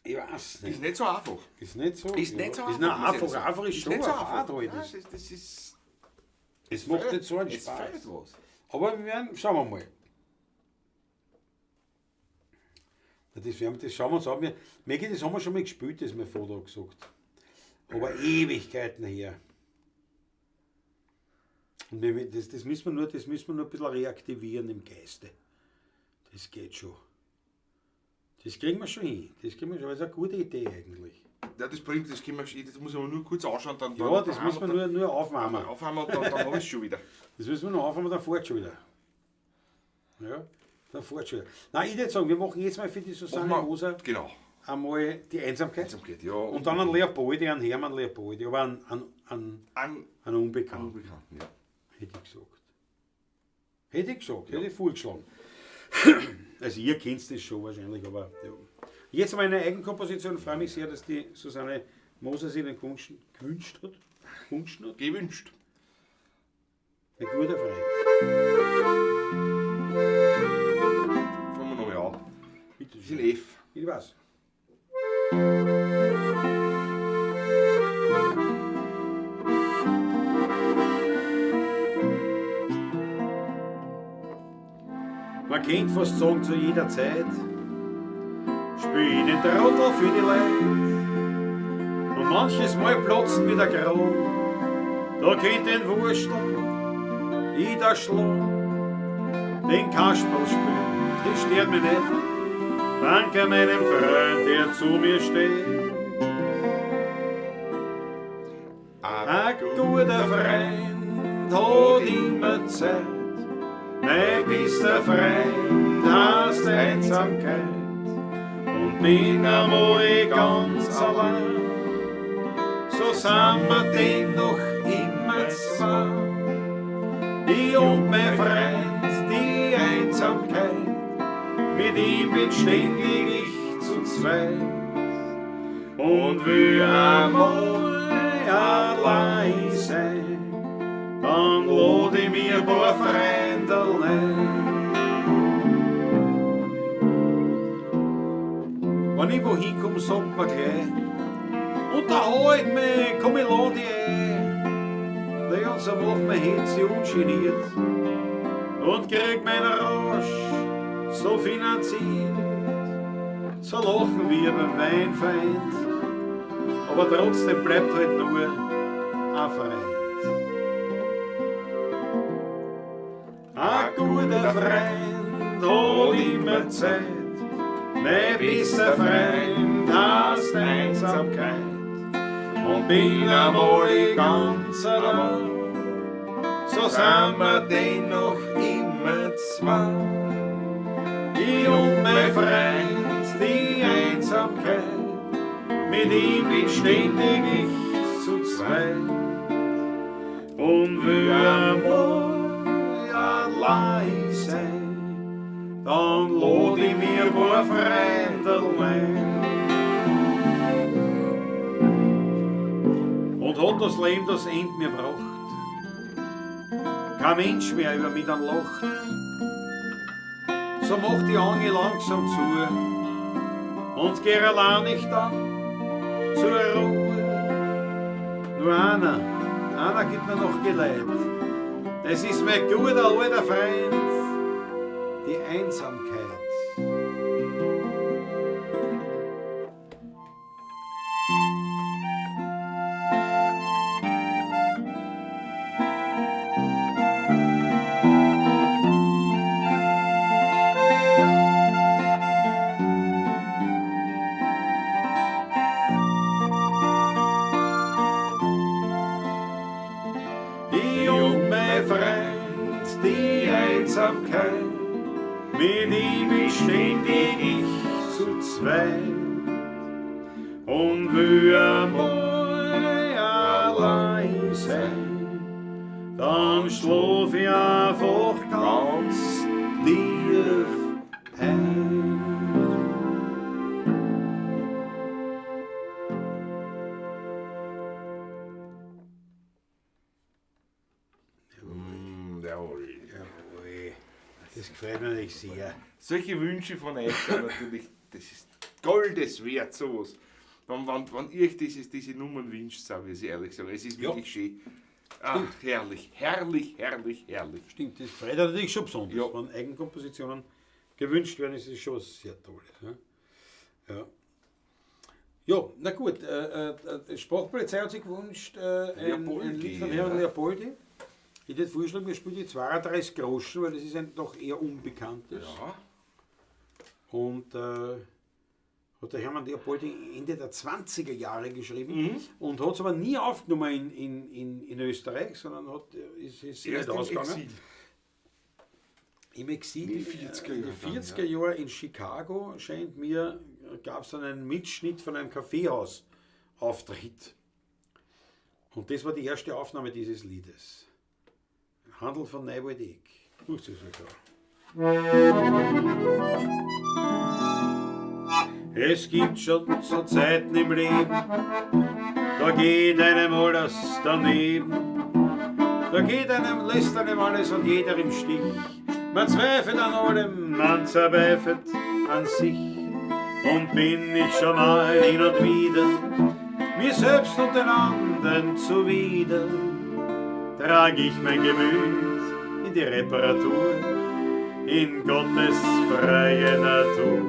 ich weiß nicht. ist nicht so einfach. Ist nicht so. Ist nicht so Ist einfach, nicht muss ich einfach. Einfach ist schon nicht so ein Fahrt einfach. halt. Nein, das ist. Es macht nicht so einen Es Spaß. fehlt was. Aber wir werden, schauen wir mal. Das schauen wir uns an. Maggie, das haben wir schon mal gespielt, das ist mein Vater gesagt. Aber Ewigkeiten her. Und das müssen wir nur ein bisschen reaktivieren im Geiste. Das geht schon. Das kriegen wir schon hin. Das ist eine gute Idee eigentlich. Ja, das bringt, das muss ich aber nur kurz anschauen. Dann, Ja, das müssen wir nur aufwärmen. Aufwärmen und dann habe ich es schon wieder. Das müssen wir noch aufwärmen, dann fährt schon wieder. Ja, dann fährt schon wieder. Nein, ich würde sagen, wir machen jetzt mal für die Susanne Machen wir- Moser Genau. einmal die Einsamkeit. Einsamkeit, ja. Und dann einen Leopoldi, einen Hermann Leopoldi, aber einen an Unbekannten, Unbekannten, ja. hätte ich gesagt. Hätte ich vorgeschlagen. Also ihr kennt das schon wahrscheinlich, aber ja. Jetzt meine Eigenkomposition, freue mich sehr, dass die Susanne Moser sich den gewünscht hat. Gewünscht. Ein guter Freund. Fangen wir nochmal an. Bitte Das ist in schön. F. Ich weiß. Man kennt fast sagen zu jeder Zeit, spiel den Trottel für die Leute. Und manches Mal platzen mit der Grauen, da kennt den Wurstel, ich da schlagen, den Kasperl spielen, das stört mich nicht. Danke meinem Freund, der zu mir steht. Ein guter Freund hat immer Zeit. Mein bester Freund heißt Einsamkeit. Und bin einmal ganz allein. So sind wir dennoch immer zwei. Ich und mein Freund, die Einsamkeit, mit ihm bin ständig ich zu zweit. Und will einmal allein sein, dann lad ich mir ein paar Freunde ein. Wenn ich wohin komm, sagt man gleich, unterhalt mich, komm, ich lad dich ein. Der ganze macht mein Herz ungeniert und krieg mein Rausch so finanziert. So lachen wir beim Weinfeind, aber trotzdem bleibt halt nur ein Freund. Ein guter Freund hat immer Zeit, mein bester Freund heißt Einsamkeit. Und bin einmal ganz allein, so sind wir dennoch immer zwei. Ich und mein Freund, die Einsamkeit, mit ihm bin ständig ich zu zweit. Und will einmal allein sein, dann lad ich mir ein paar Freunde ein. Und hat das Leben das Ende mir braucht, kein Mensch mehr über mich dann lacht, so macht die Angel langsam zu und geh allein nicht dann zur Ruhe. Nur einer gibt mir noch Geleit, das ist mein guter alter Freund, die Einsamkeit. Die Einsamkeit, mit ihm bin ständig ich zu zweit und will einmal allein sein, dann schlaf ich einfach ganz tief ein. Das gefällt mir nicht sehr. Solche Wünsche von euch sind natürlich, das ist Goldes wert, sowas. Wenn ihr euch diese Nummern wünscht, wie ich ehrlich sage, es ist wirklich schön. Ach, herrlich, herrlich, herrlich, herrlich. Stimmt, das gefällt natürlich schon besonders. Ja. Wenn Eigenkompositionen gewünscht werden, ist es schon was sehr Tolles. Ja, na gut, Sprachpolizei hat sich gewünscht, ein Lied von Herrn Leopoldi. Ich hätte vorgeschlagen, wir spielen die 32 Groschen, weil das ist ein doch eher unbekanntes. Ja. Und hat der Hermann Leopoldi Ende der 20er Jahre geschrieben und hat es aber nie aufgenommen in Österreich, sondern ist nicht ausgegangen. Im Exil, die 40er Jahre in Chicago, scheint mir, gab es dann einen Mitschnitt von einem Kaffeehausauftritt. Und das war die erste Aufnahme dieses Liedes. Handel von Neuwaldeck. Es gibt schon so Zeiten im Leben, da geht einem alles daneben. Lässt einem alles und jeder im Stich. Man zweifelt an allem, man zweifelt an sich. Und bin ich schon mal hin und wieder mir selbst und den anderen zuwider, trag ich mein Gemüt in die Reparatur, in Gottes freie Natur.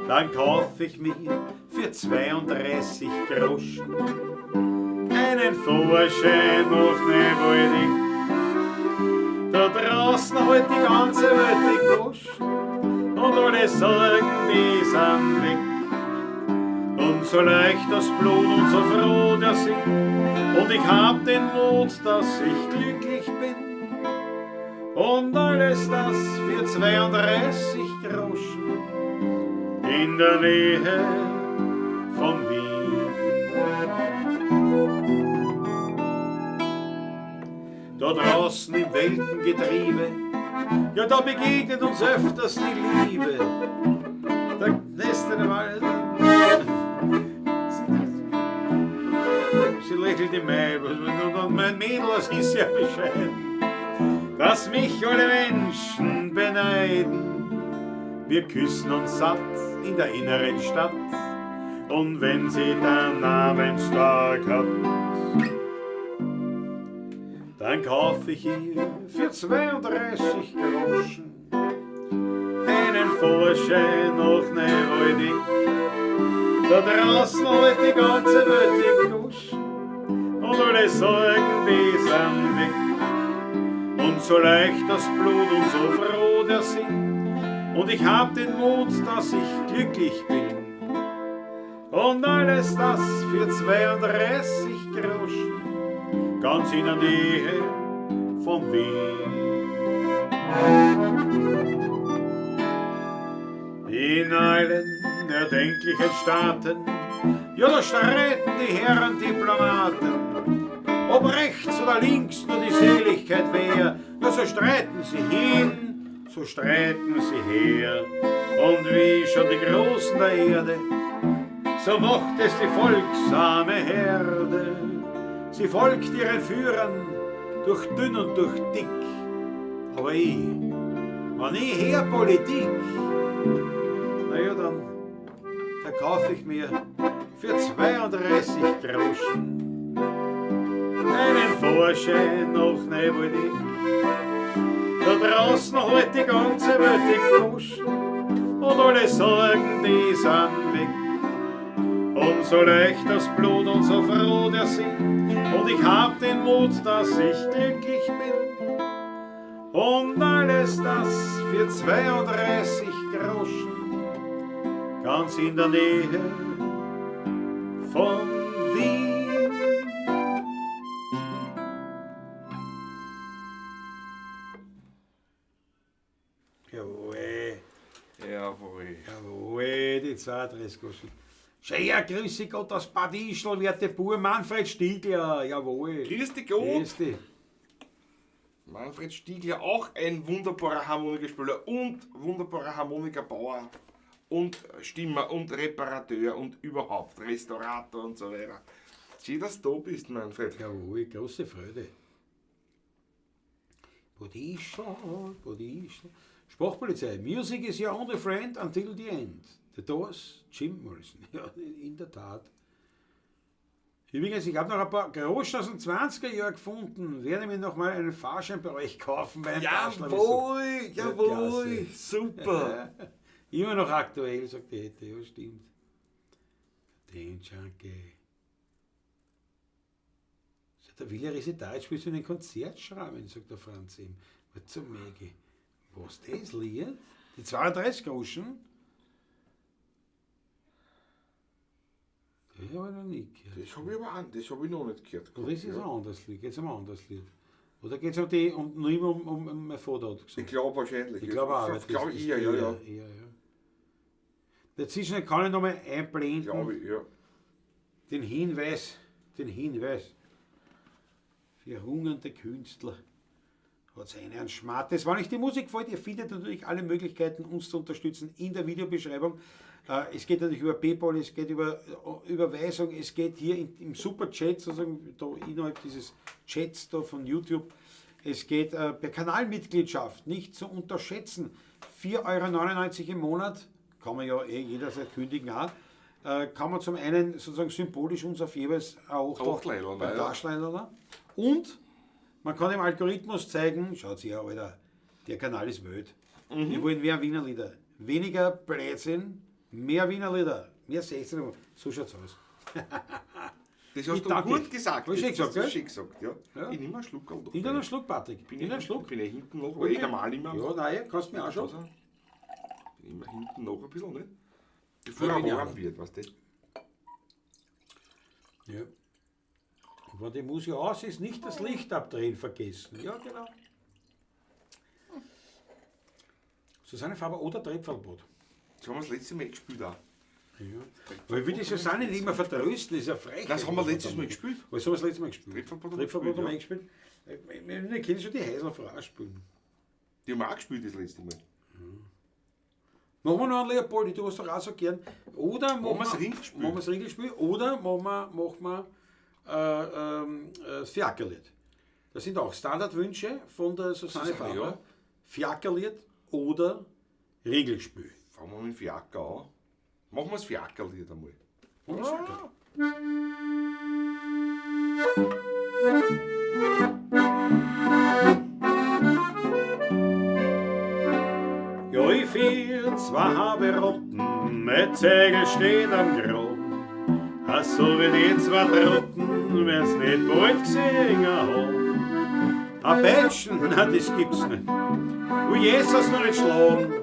Dann kauf ich mir für 32 Groschen einen Vorschein nach Neuwaldeck. Da draußen halt die ganze Welt die Groschen und alle Sorgen, die sind weg. Und so leicht das Blut und so froh der Sinn. Und ich hab den Mut, dass ich glücklich bin. Und alles das für 32 Groschen in der Nähe von Wien. da draußen im Weltengetriebe, ja, da begegnet uns öfters die Liebe. Da lässt er mal. Sie lächelt im Mai, und mein Mädel, das ist ja bescheiden, dass mich alle Menschen beneiden. Wir küssen uns satt in der inneren Stadt, und wenn sie der Namenstag hat, dann kauf ich ihr für 32 Groschen einen Vorschein nach Neuwaldig. Da draußen halt die ganze Welt im Gusch, und alle Sorgen, die sind weg. Und so leicht das Blut und so froh der Sinn, und ich hab den Mut, dass ich glücklich bin. Und alles das für 32 Groschen, ganz in der Nähe von Wien. In allen erdenklichen Staaten, ja, da streiten die Herren Diplomaten, ob rechts oder links nur die Seligkeit wär, ja, so streiten sie hin, so streiten sie her. Und wie schon die Großen der Erde, so wacht es die folgsame Herde. Sie folgt ihren Führern durch dünn und durch dick. Aber wenn ich her Politik, naja, dann kaufe ich mir für 32 Groschen einen Vorschein nach Neuwaldig. Da draußen halt die ganze Welt im Busch, und alle Sorgen, die sind weg. Und so leicht das Blut und so froh der Sinn, und ich hab den Mut, dass ich glücklich bin. Und alles das für 32 Groschen, ganz in der Nähe von Wien. Jawohl. Jawohl. Jawohl, die 32 Groschen. Schön, grüße Gott, das Bad Ischl, werte Bur, Manfred Stiegler, jawohl. Grüß dich Gott. Grüß dich. Manfred Stiegler, auch ein wunderbarer Harmonikaspieler und wunderbarer Harmonikabauer und Stimmer und Reparateur und überhaupt Restaurator und so weiter. Schön, dass du da bist, Manfred. Jawohl, große Freude. Bad Ischl, Bad Ischl. Sprachpolizei, Music is your only friend until the end. The Doors, Jim Morrison. Ja, in der Tat. Übrigens, ich habe noch ein paar Groschen aus den 20er Jahren gefunden. Werde mir noch mal einen Fahrschein bei euch kaufen. Jawohl, jawohl, super. Immer noch aktuell, sagt die Ette. Ja, stimmt. Den Junkie. Der Wille Resitat spielt in den Konzertschraben, sagt der Franz ihm. Was zum Mäge. Was das Lied? Die 32 Groschen? Das habe ich noch nicht gehört. Das habe ich noch nicht gehört. Oder ist es ein anderes Lied? Geht es um ein anderes Lied? Oder geht es um die und nur immer um mein Vater hat gesagt? Ich glaube wahrscheinlich. Ich glaube auch. Ich glaube eher, ja. Dazwischen kann ich nochmal einblenden. Glaube ich, ja. Den Hinweis. Für hungernde Künstler hat es einen Schmatt. Das war nicht die Musik gefällt. Ihr findet natürlich alle Möglichkeiten, uns zu unterstützen in der Videobeschreibung. Es geht natürlich über PayPal, es geht über Überweisung, es geht hier im Superchat, sozusagen da innerhalb dieses Chats da von YouTube. Es geht per Kanalmitgliedschaft, nicht zu unterschätzen. 4,99 € im Monat, kann man ja jederzeit kündigen auch. Kann man zum einen sozusagen symbolisch uns auf jeweils ein bei Darsteller. Und man kann dem Algorithmus zeigen, schaut her, Alter, der Kanal ist wild. Wir wollen mehr Wiener Lieder. Weniger Blödsinn, mehr Wiener Lieder. Mehr 16 Uhr. So schaut's aus. Das hast du gut gesagt. Hast du schön gesagt, ja. Ich nehme einen Schluck. Ich nehme einen Schluck, Patrick. Bin ich hinten noch, weil ich normal nicht mehr. Ja, nein, kannst du mir auch schon. Ich nehme hinten noch ein bisschen, nicht? Bevor er warm wird, weißt du? Ja. Und wenn die Musik aus ist, nicht das Licht abdrehen vergessen. Ja, genau. Susanne Faber oder Trepferlbad. Das haben wir das letzte Mal gespielt auch. Ja. Weil wir die Susanne nicht immer vertrösten, ist ja frech. Das haben wir letztes Mal gespielt. Was haben wir das letzte Mal gespielt? Trepferlbad haben wir gespielt. Ich kenne schon die Heisner Frau spielen. Die haben wir auch gespielt das letzte Mal. Machen wir noch einen Leopold, du hast doch auch so gern. Oder Machen wir das Ringelspiel? Machen wir das Ringelspiel oder machen wir das Fiakerlied. Das sind auch Standardwünsche von der Susanne Faber. Ja. Fiakerlied oder Regelspiel. Fangen wir mit dem Fiaker an. Machen wir das Fiakerlied einmal. Ja, ich fiel zwei halbe Rotten, mit Zegel steht am Grab. Ach so wie die zwei Trotten, wer's nicht bald gesehen haben. Ein Batschen, na das gibt's nicht. Wo Jesus noch nicht schlagen.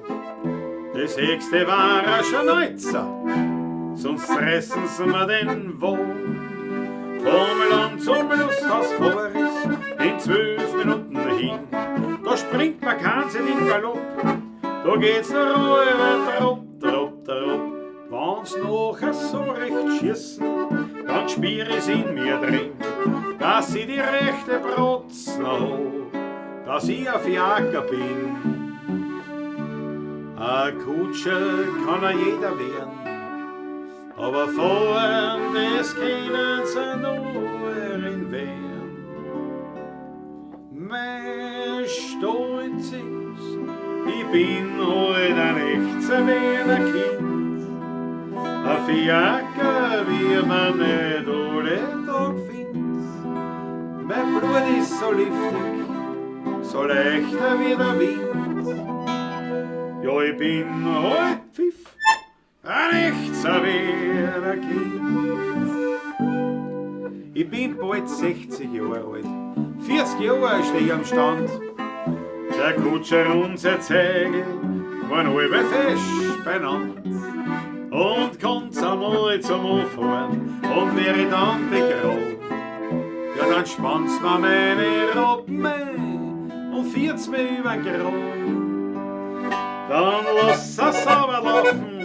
Das höchste war er schon 19, sonst fressen sie mir den Wohn. Formel an zum Lusthaus vor ist, in 12 Minuten hin. Da springt man keins in den Galopp, da geht's nur rüber, Trott, Trott, Trott. Wenn's nachher so recht schießen, dann spür ich's in mir drin, dass ich die rechte Protz noch, dass ich ein Fiaker bin. Ein Kutscher kann ja jeder werden, aber vorn des können sie nur in wehren. Mein Stolz ist, ich bin heute ein echter Wiener Kind. Ein Fiaker, wie man nicht alle Tag findet. Mein Blut ist so liftig, so leichter wie der Wind. Ja, ich bin heute Pfiff, ein echter Wiener Kind. Ich bin bald 60 Jahre alt, 40 Jahre stehe ich am Stand. Der Kutscher und sein Zegel waren alle fest beieinander. Und kommt's einmal zum Anfahren und wär ich dann begraben, ja dann spannt's mir meine Robben und fährt's mir übern Graben. Dann lass es sauber laufen,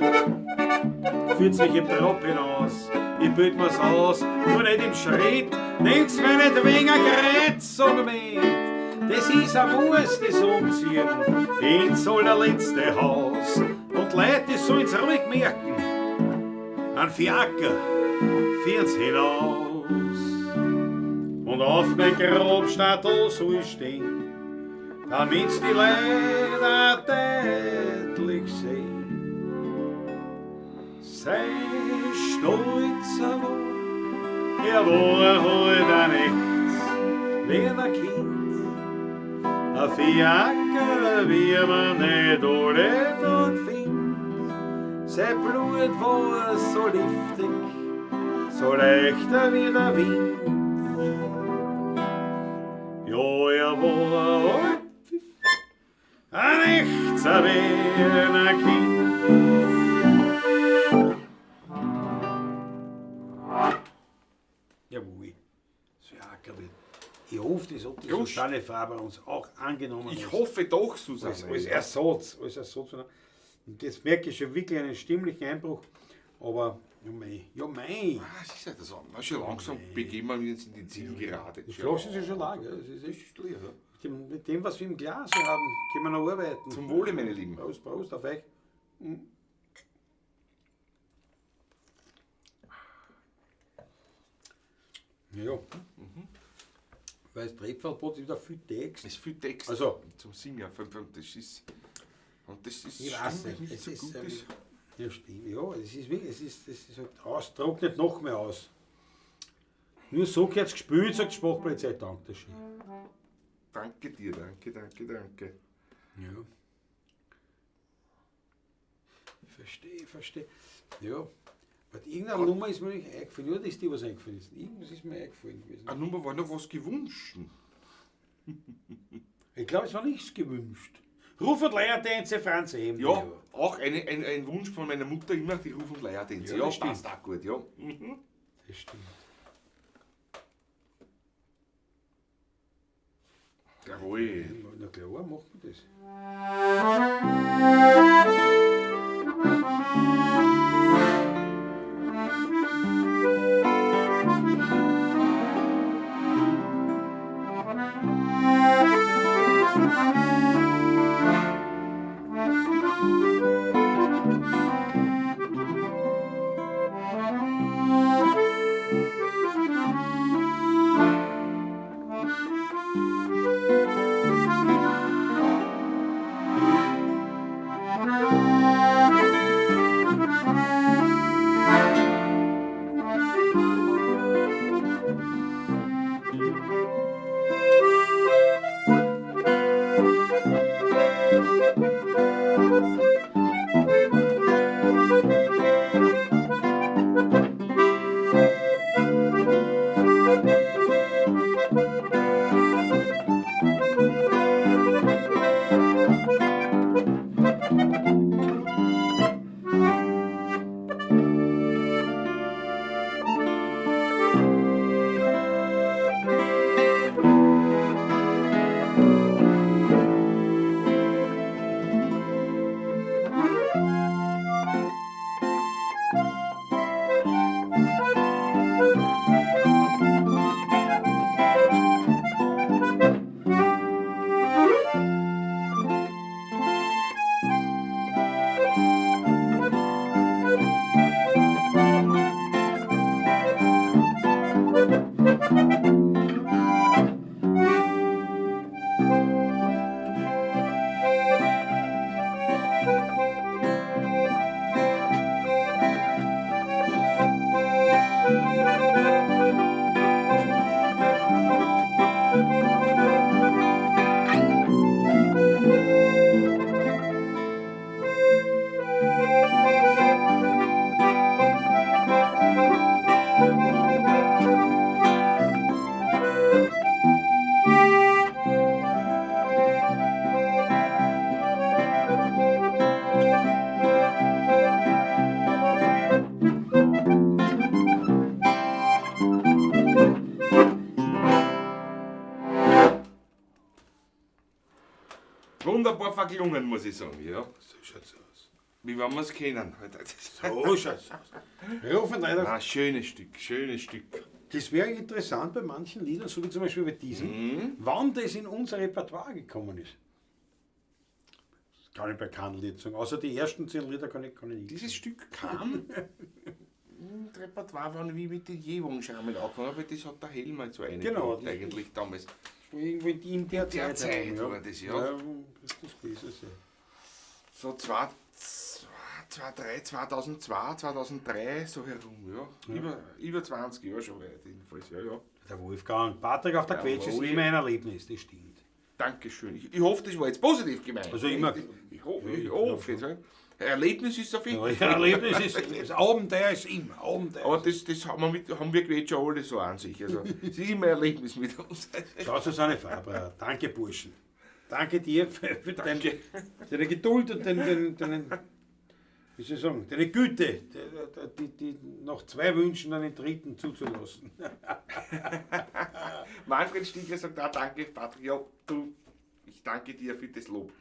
führt's mich im Trab hinaus, ich bild mir's aus, nur nicht im Schritt, nehmt's mir nicht wegen ein Gerät, sag mit. Das ist ein Muss, das Umziehen ins allerletzte Haus. Und Leute sollen's ruhig merken, ein Fiaker fährt's hinaus. Und auf mein Grabstattel soll stehen, damit's die Leute deutlich sehen. Sei stolz er war heute ein echt Wiener Kind. Ein Fiaker, wie man nicht alle Tag findet. Sein Blut war so liftig, so leichter wie der Wind. Ja, er war ein Pfiff, ein echter Wiener Kind. Jawohl, das Fiakerlied. Ich hoffe, das hat die Susanne Faber uns auch angenommen. Ich hoffe doch, Susanne. Als Ersatz. Und jetzt merke ich schon wirklich einen stimmlichen Einbruch. Aber, ja mei. Das ist ja das andere. Schon langsam begeben wir uns in die Zielgerade. Die Flaschen sind schon lang. Das ist echt leer. Mit dem, was wir im Glas haben, können wir noch arbeiten. Zum Wohle, meine Lieben. Prost, Prost auf euch. Ja. Weil das Trepferlbrot ist wieder viel Text. Es ist viel Text also, zum Singen. Und das ist ich weiß nicht, so gut ist. Ja, stimmt. Ja, es ist halt aus, trocknet noch mehr aus. Nur so gehört es gespült, sagt die Sprachpolizei. Dankeschön. Danke dir, danke. Ja. Verstehe. Ja. Aber irgendeine Nummer ist mir nicht eingefallen. Ja, das ist die, was eingefallen ist. Irgendwas ist mir eingefallen gewesen. Eine Nummer war noch was gewünscht. Ich glaube, es war nichts gewünscht. Ruf- und Leiertänze, Franz Hemd. Ja, auch ein Wunsch von meiner Mutter immer, die Ruf- und Leiertänze. Ja, passt auch gut, ja. Das stimmt. Jawohl. Na klar, macht man das. Wunderbar verklungen, muss ich sagen. Ja. So schaut's aus. Wie wollen wir es kennen? So schaut's aus. Rufen leider. Ein schönes Stück, schönes Stück. Das wäre interessant bei manchen Liedern, so wie zum Beispiel bei diesem, wann das in unser Repertoire gekommen ist. Das kann ich bei keinem Lied sagen. Außer die ersten 10 Lieder kann ich nicht. Dieses Stück kam im Repertoire, wann wie mit den Jewungschamen angefangen, aber das hat der Helmer so eingebracht, Genau, eigentlich damals. Irgendwo in der Zeit, war das, ja. Ja, das ist das gewesen sein. So 2002, 2003, so herum, ja. Über 20 Jahre schon weit, jedenfalls, ja. Der Wolfgang. Patrick auf der Quetsch ist immer ein Erlebnis, das stimmt. Dankeschön. Ich hoffe, das war jetzt positiv gemeint. Also immer. Ich hoffe es. Erlebnis ist auf jeden Fall. Ja, Erlebnis ist, das Abenteuer ist immer. Abenteuer. Aber das haben wir Quetscher alle so an sich. Also, es ist immer ein Erlebnis mit uns. Schaut so seine Farbe. Danke, Burschen. Danke dir für deine Geduld und deine Güte, die nach 2 Wünschen einen dritten zuzulassen. Manfred Stiegler sagt auch danke, Patrick. Ja, ich danke dir für das Lob.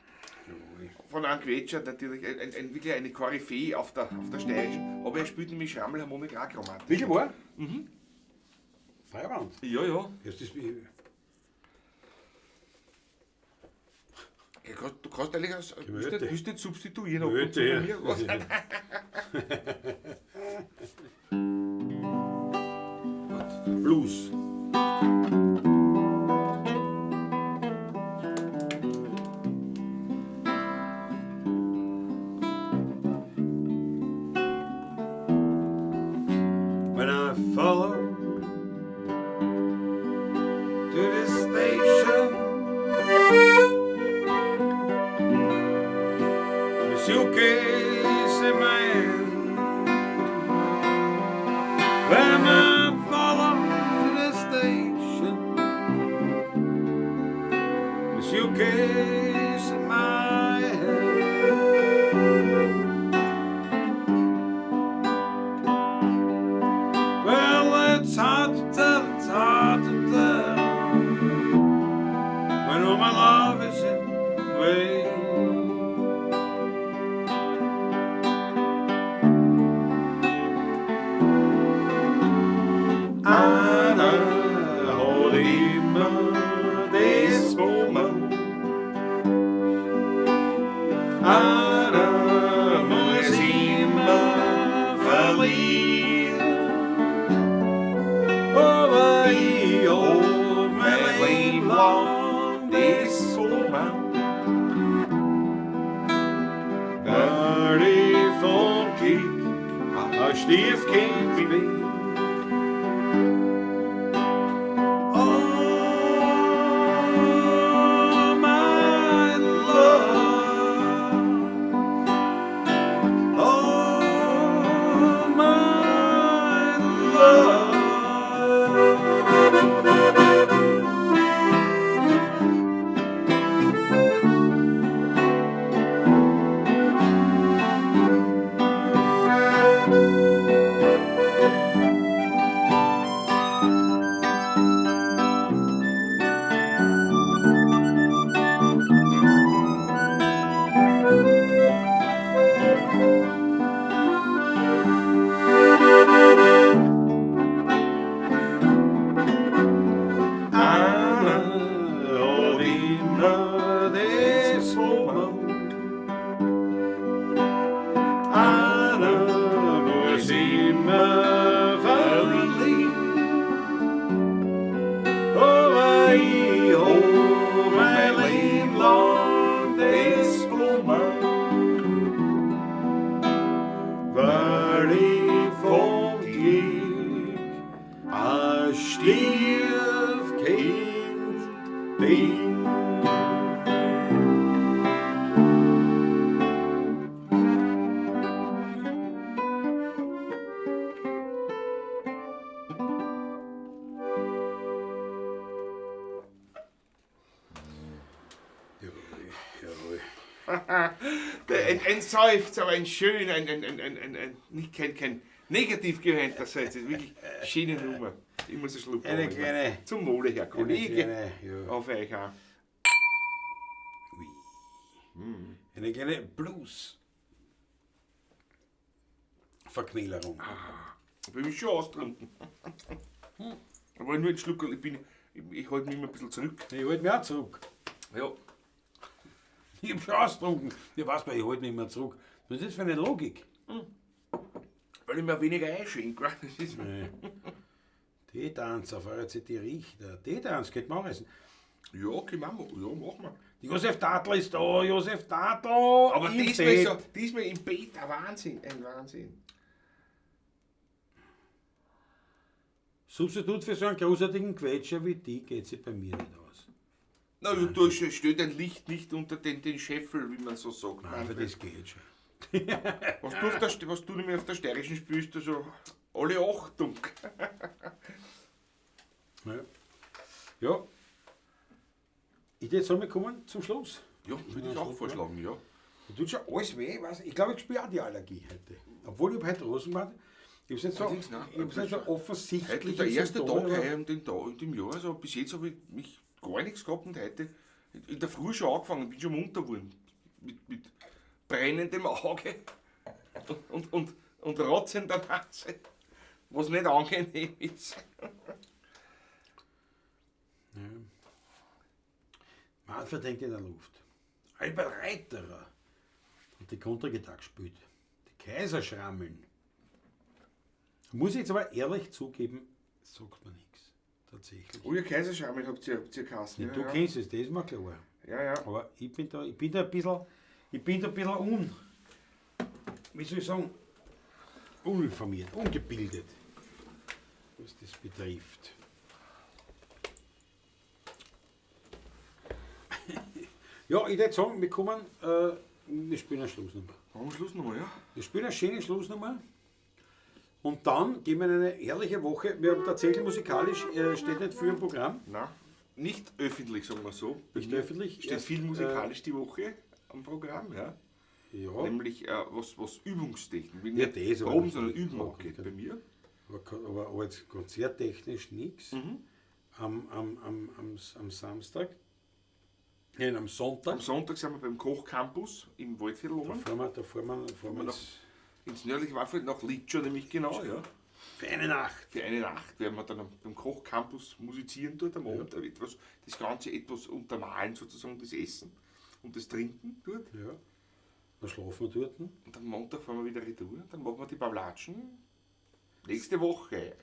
Von einem Quetscher natürlich wirklich eine Koryphäe auf der Steirischen, aber er spielt nämlich Schrammelharmonika auch chromatisch. Wirklich wahr? Feierabend. Ja. Du kannst eigentlich willst nicht substituieren. Möte, ja. Blues. When I follow to the station, the suitcase in my hand. When I follow to the station, the suitcase in my hand. Well, it's hard to tell, when all my love is in vain. Anna, hold immer this moment. Anna, muss immer verlieren. Aber ich hab mein Leben lang das Moment. Weil ich vom Krieg ein Stiefkind bin. Oh, my love. Oh, my love. Anna, hold immer this moment. Anna, muss immer verlieren. Aber ich hab mein Leben lang das Moment. Weil ich vom Krieg ein Stiefkind bin. Ein Seufzer, aber ein schön, nicht kein negativ gehörnter Satz, das ist wirklich eine schöne Nummer. Ich muss einen Schluck Eine nehmen. kleine, Zum Wohle, Herr Kollege. ja. Auf euch auch. Ui. Eine kleine Blues-Verquälerung. Da will ich schon austrunken. Aber nur ein Schluck, ich halte mich immer ein bisschen zurück. Ich halte mich auch zurück. Ja. Ich hab schon ausgetrunken. Ich weiß mal, ich halte mich immer zurück. Was ist das für eine Logik? Weil ich mir weniger einschenke. Das ist Nee. Teetanz auf eurer CD Richter. Teetanz, geht man auch essen. ja, okay, machen wir. Ja, machen wir. Josef Tatl ist da, Josef Tatl! Aber im diesmal, Bett. diesmal im Bett, ein Wahnsinn, ein Wahnsinn. Substitut für so einen großartigen Quetscher wie die geht sich bei mir nicht aus. Na, du stellst dein Licht nicht unter den Scheffel, wie man so sagt. Nein, für das geht schon. Was du nämlich auf der Steirischen spielst, also alle Achtung. Ja. Ja. Ich jetzt einmal kommen zum Schluss. Ja, würde ich auch vorschlagen, ja. Da tut schon alles weh. Weißt? Ich glaube, ich spüre auch die Allergie heute. Obwohl ich heute Rosenbad, ich habe es Allerdings, nicht so Heute offensichtlich. ist der erste Tag heuer in dem Jahr, also bis jetzt habe ich mich gar nichts gehabt und heute in der Früh schon angefangen, bin schon munter geworden. Mit brennendem Auge und rotzender Nase, was nicht angenehm ist. Manfred hängt in der Luft. Albert Reiterer hat die Kontergitarre gespielt. Die Kaiserschrammeln. Muss ich jetzt aber ehrlich zugeben, sagt mir nichts. Tatsächlich. Oh, ihr Kaiserschamel habt ihr Kassen. Ja, du kennst es, das ist mir klar. Ja. Aber ich bin da ein bisschen wie soll ich sagen, uninformiert, ungebildet, was das betrifft. Ja, ich würde sagen, wir kommen, wir spielen eine Schlussnummer. Machen wir Schlussnummer, ja? Wir spielen eine schöne Schlussnummer. Und dann gehen wir in eine herrliche Woche. Wir haben tatsächlich musikalisch, steht nicht viel im Programm. Nein, nicht öffentlich, sagen wir so. Nicht öffentlich. Steht viel musikalisch die Woche am Programm, ja. Ja, Nämlich was Übungstechnik. Ja, das aber Proben, nicht. sondern Üben Okay, geht okay. bei mir. aber jetzt konzerttechnisch nichts. Am Samstag. Nein, am Sonntag. Am Sonntag sind wir beim Kochcampus im Waldviertel oben. Da fahren wir noch ins nördliche Waldviertel nach Litschow, nämlich genau, ja. für eine Nacht. Für eine Nacht werden wir dann beim Kochcampus musizieren dort am Abend, das Ganze etwas untermalen, sozusagen das Essen und das Trinken dort. Ja. Dann schlafen wir dort. Und am Montag fahren wir wieder retour, dann machen wir die Pawlatschen nächste Woche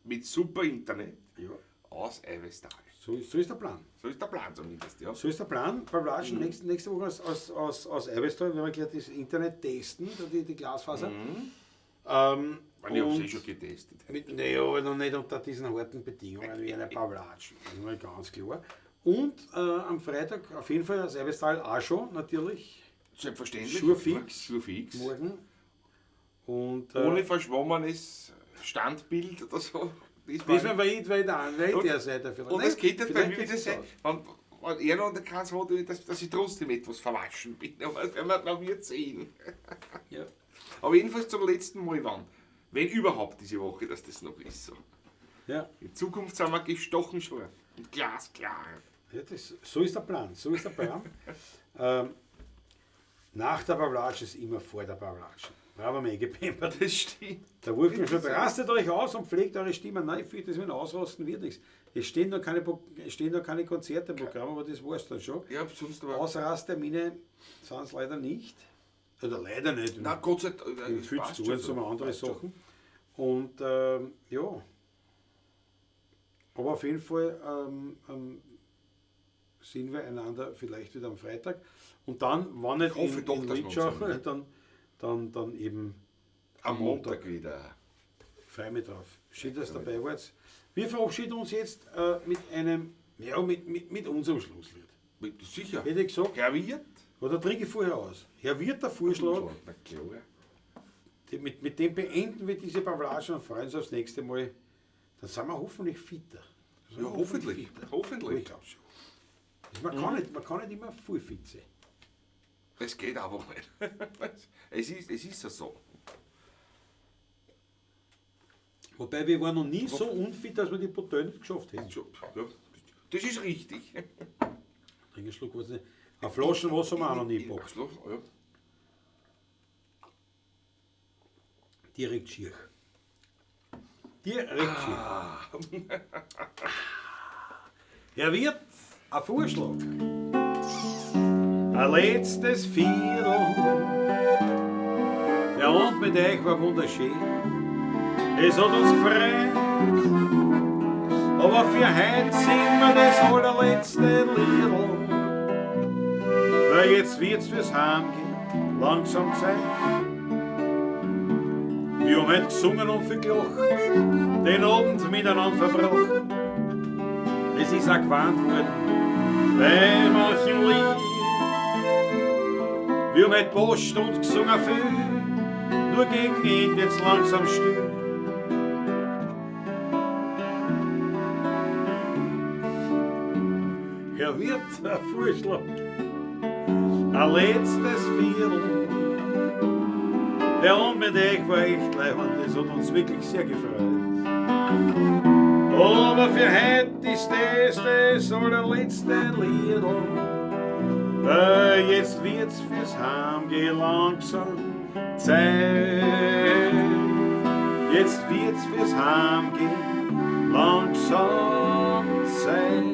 mit super Internet Ja. aus Eiwestal. So ist der Plan. So ist der Plan zumindest, ja. So ist der Plan. Pawlatschen nächste Woche aus Eiwestal, wenn wir gleich das Internet testen, die Glasfaser. Ich habe es schon getestet. Naja, aber noch nicht unter diesen harten Bedingungen wie eine Pawlatschen. Das ist mal ganz klar. Und am Freitag auf jeden Fall aus Eiwestal auch schon, natürlich. Selbstverständlich. Schurfix. Schurfix. Morgen. Und, Ohne verschwommenes Standbild oder so. bis man weit an, der Seite vielleicht. Und es geht jetzt bei mir Vielleicht wieder sein, wenn er noch keins hat, dass ich trotzdem etwas verwaschen bin. Aber man wird sehen. Ja. Aber jedenfalls zum letzten Mal wann. Wenn überhaupt diese Woche, dass das noch ist. So. Ja. In Zukunft sind wir gestochen scharf und glasklar. Ja, so ist der Plan. Nach der Pawlatsch ist immer vor der Pawlatsch. Bravo, mir gepempert. Das stimmt. Der Wolfgang schon, rastet euch aus und pflegt eure Stimmen. Nein, ich finde, das mit Ausrasten wird nichts. Es stehen noch keine Konzerte im Programm, aber das war es dann schon. Ja, sonst aber. Ausrasttermine sind es leider nicht. Oder leider nicht. Na, Gott sei Dank. Viel zu tun, so andere Sachen. Und ja. Aber auf jeden Fall sehen wir einander vielleicht wieder am Freitag. Und dann, wann nicht hoffe doch, dass wir uns Litschow, sehen. dann eben Am Montag wieder. Freu mich drauf. Schön, dass ihr dabei wart. Wir verabschieden uns jetzt mit einem, ja, mit unserem Schlusslied. Sicher. Hätte ich gesagt, Herr Wirt? oder trinke ich vorher aus? Herr Wirt, der Vorschlag, Na klar. mit dem beenden wir diese Pawlatschen und freuen uns aufs nächste Mal. Dann sind wir hoffentlich fitter. Ja, hoffentlich. Aber ich Hoffentlich. glaube schon. Man kann nicht immer voll fit sein. Es geht einfach nicht. Es ist ja so. Wobei wir waren noch nie so unfit, dass wir die Potenz geschafft hätten. Ja, das ist richtig. Trink einen Schluck, was nicht. Eine Flasche Wasser haben wir auch noch nie Ja, gepackt. ja. Direkt schier. Direkt schier. Herr Wirt, ein Vorschlag. Ein letztes Viertel. Der Abend mit euch war wunderschön. Es hat uns gefreut. Aber für heute singen wir das allerletzte Liedl. Weil jetzt wird's fürs Heimgehen langsam Zeit. Wir haben heute gesungen und viel gelacht, den Abend miteinander verbracht. Es ist auch gewarnt worden bei manchen Lied. Wir haben heute Post und gesungen viel, nur gegen ihn wird's langsam still. Herr Wirt, ein Vorschlag, ein letztes Viertel. Der Abend mit euch war echt leibend, das hat uns wirklich sehr gefreut. Aber für heute ist das allerletzte Liedl. Jetzt wird's fürs Heimgehen langsam Zeit. Jetzt wird's fürs Heimgehen langsam Zeit.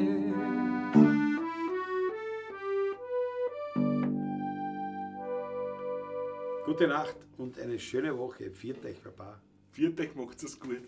Gute Nacht und eine schöne Woche. Pfiat euch, Baba. Viertag macht's es gut.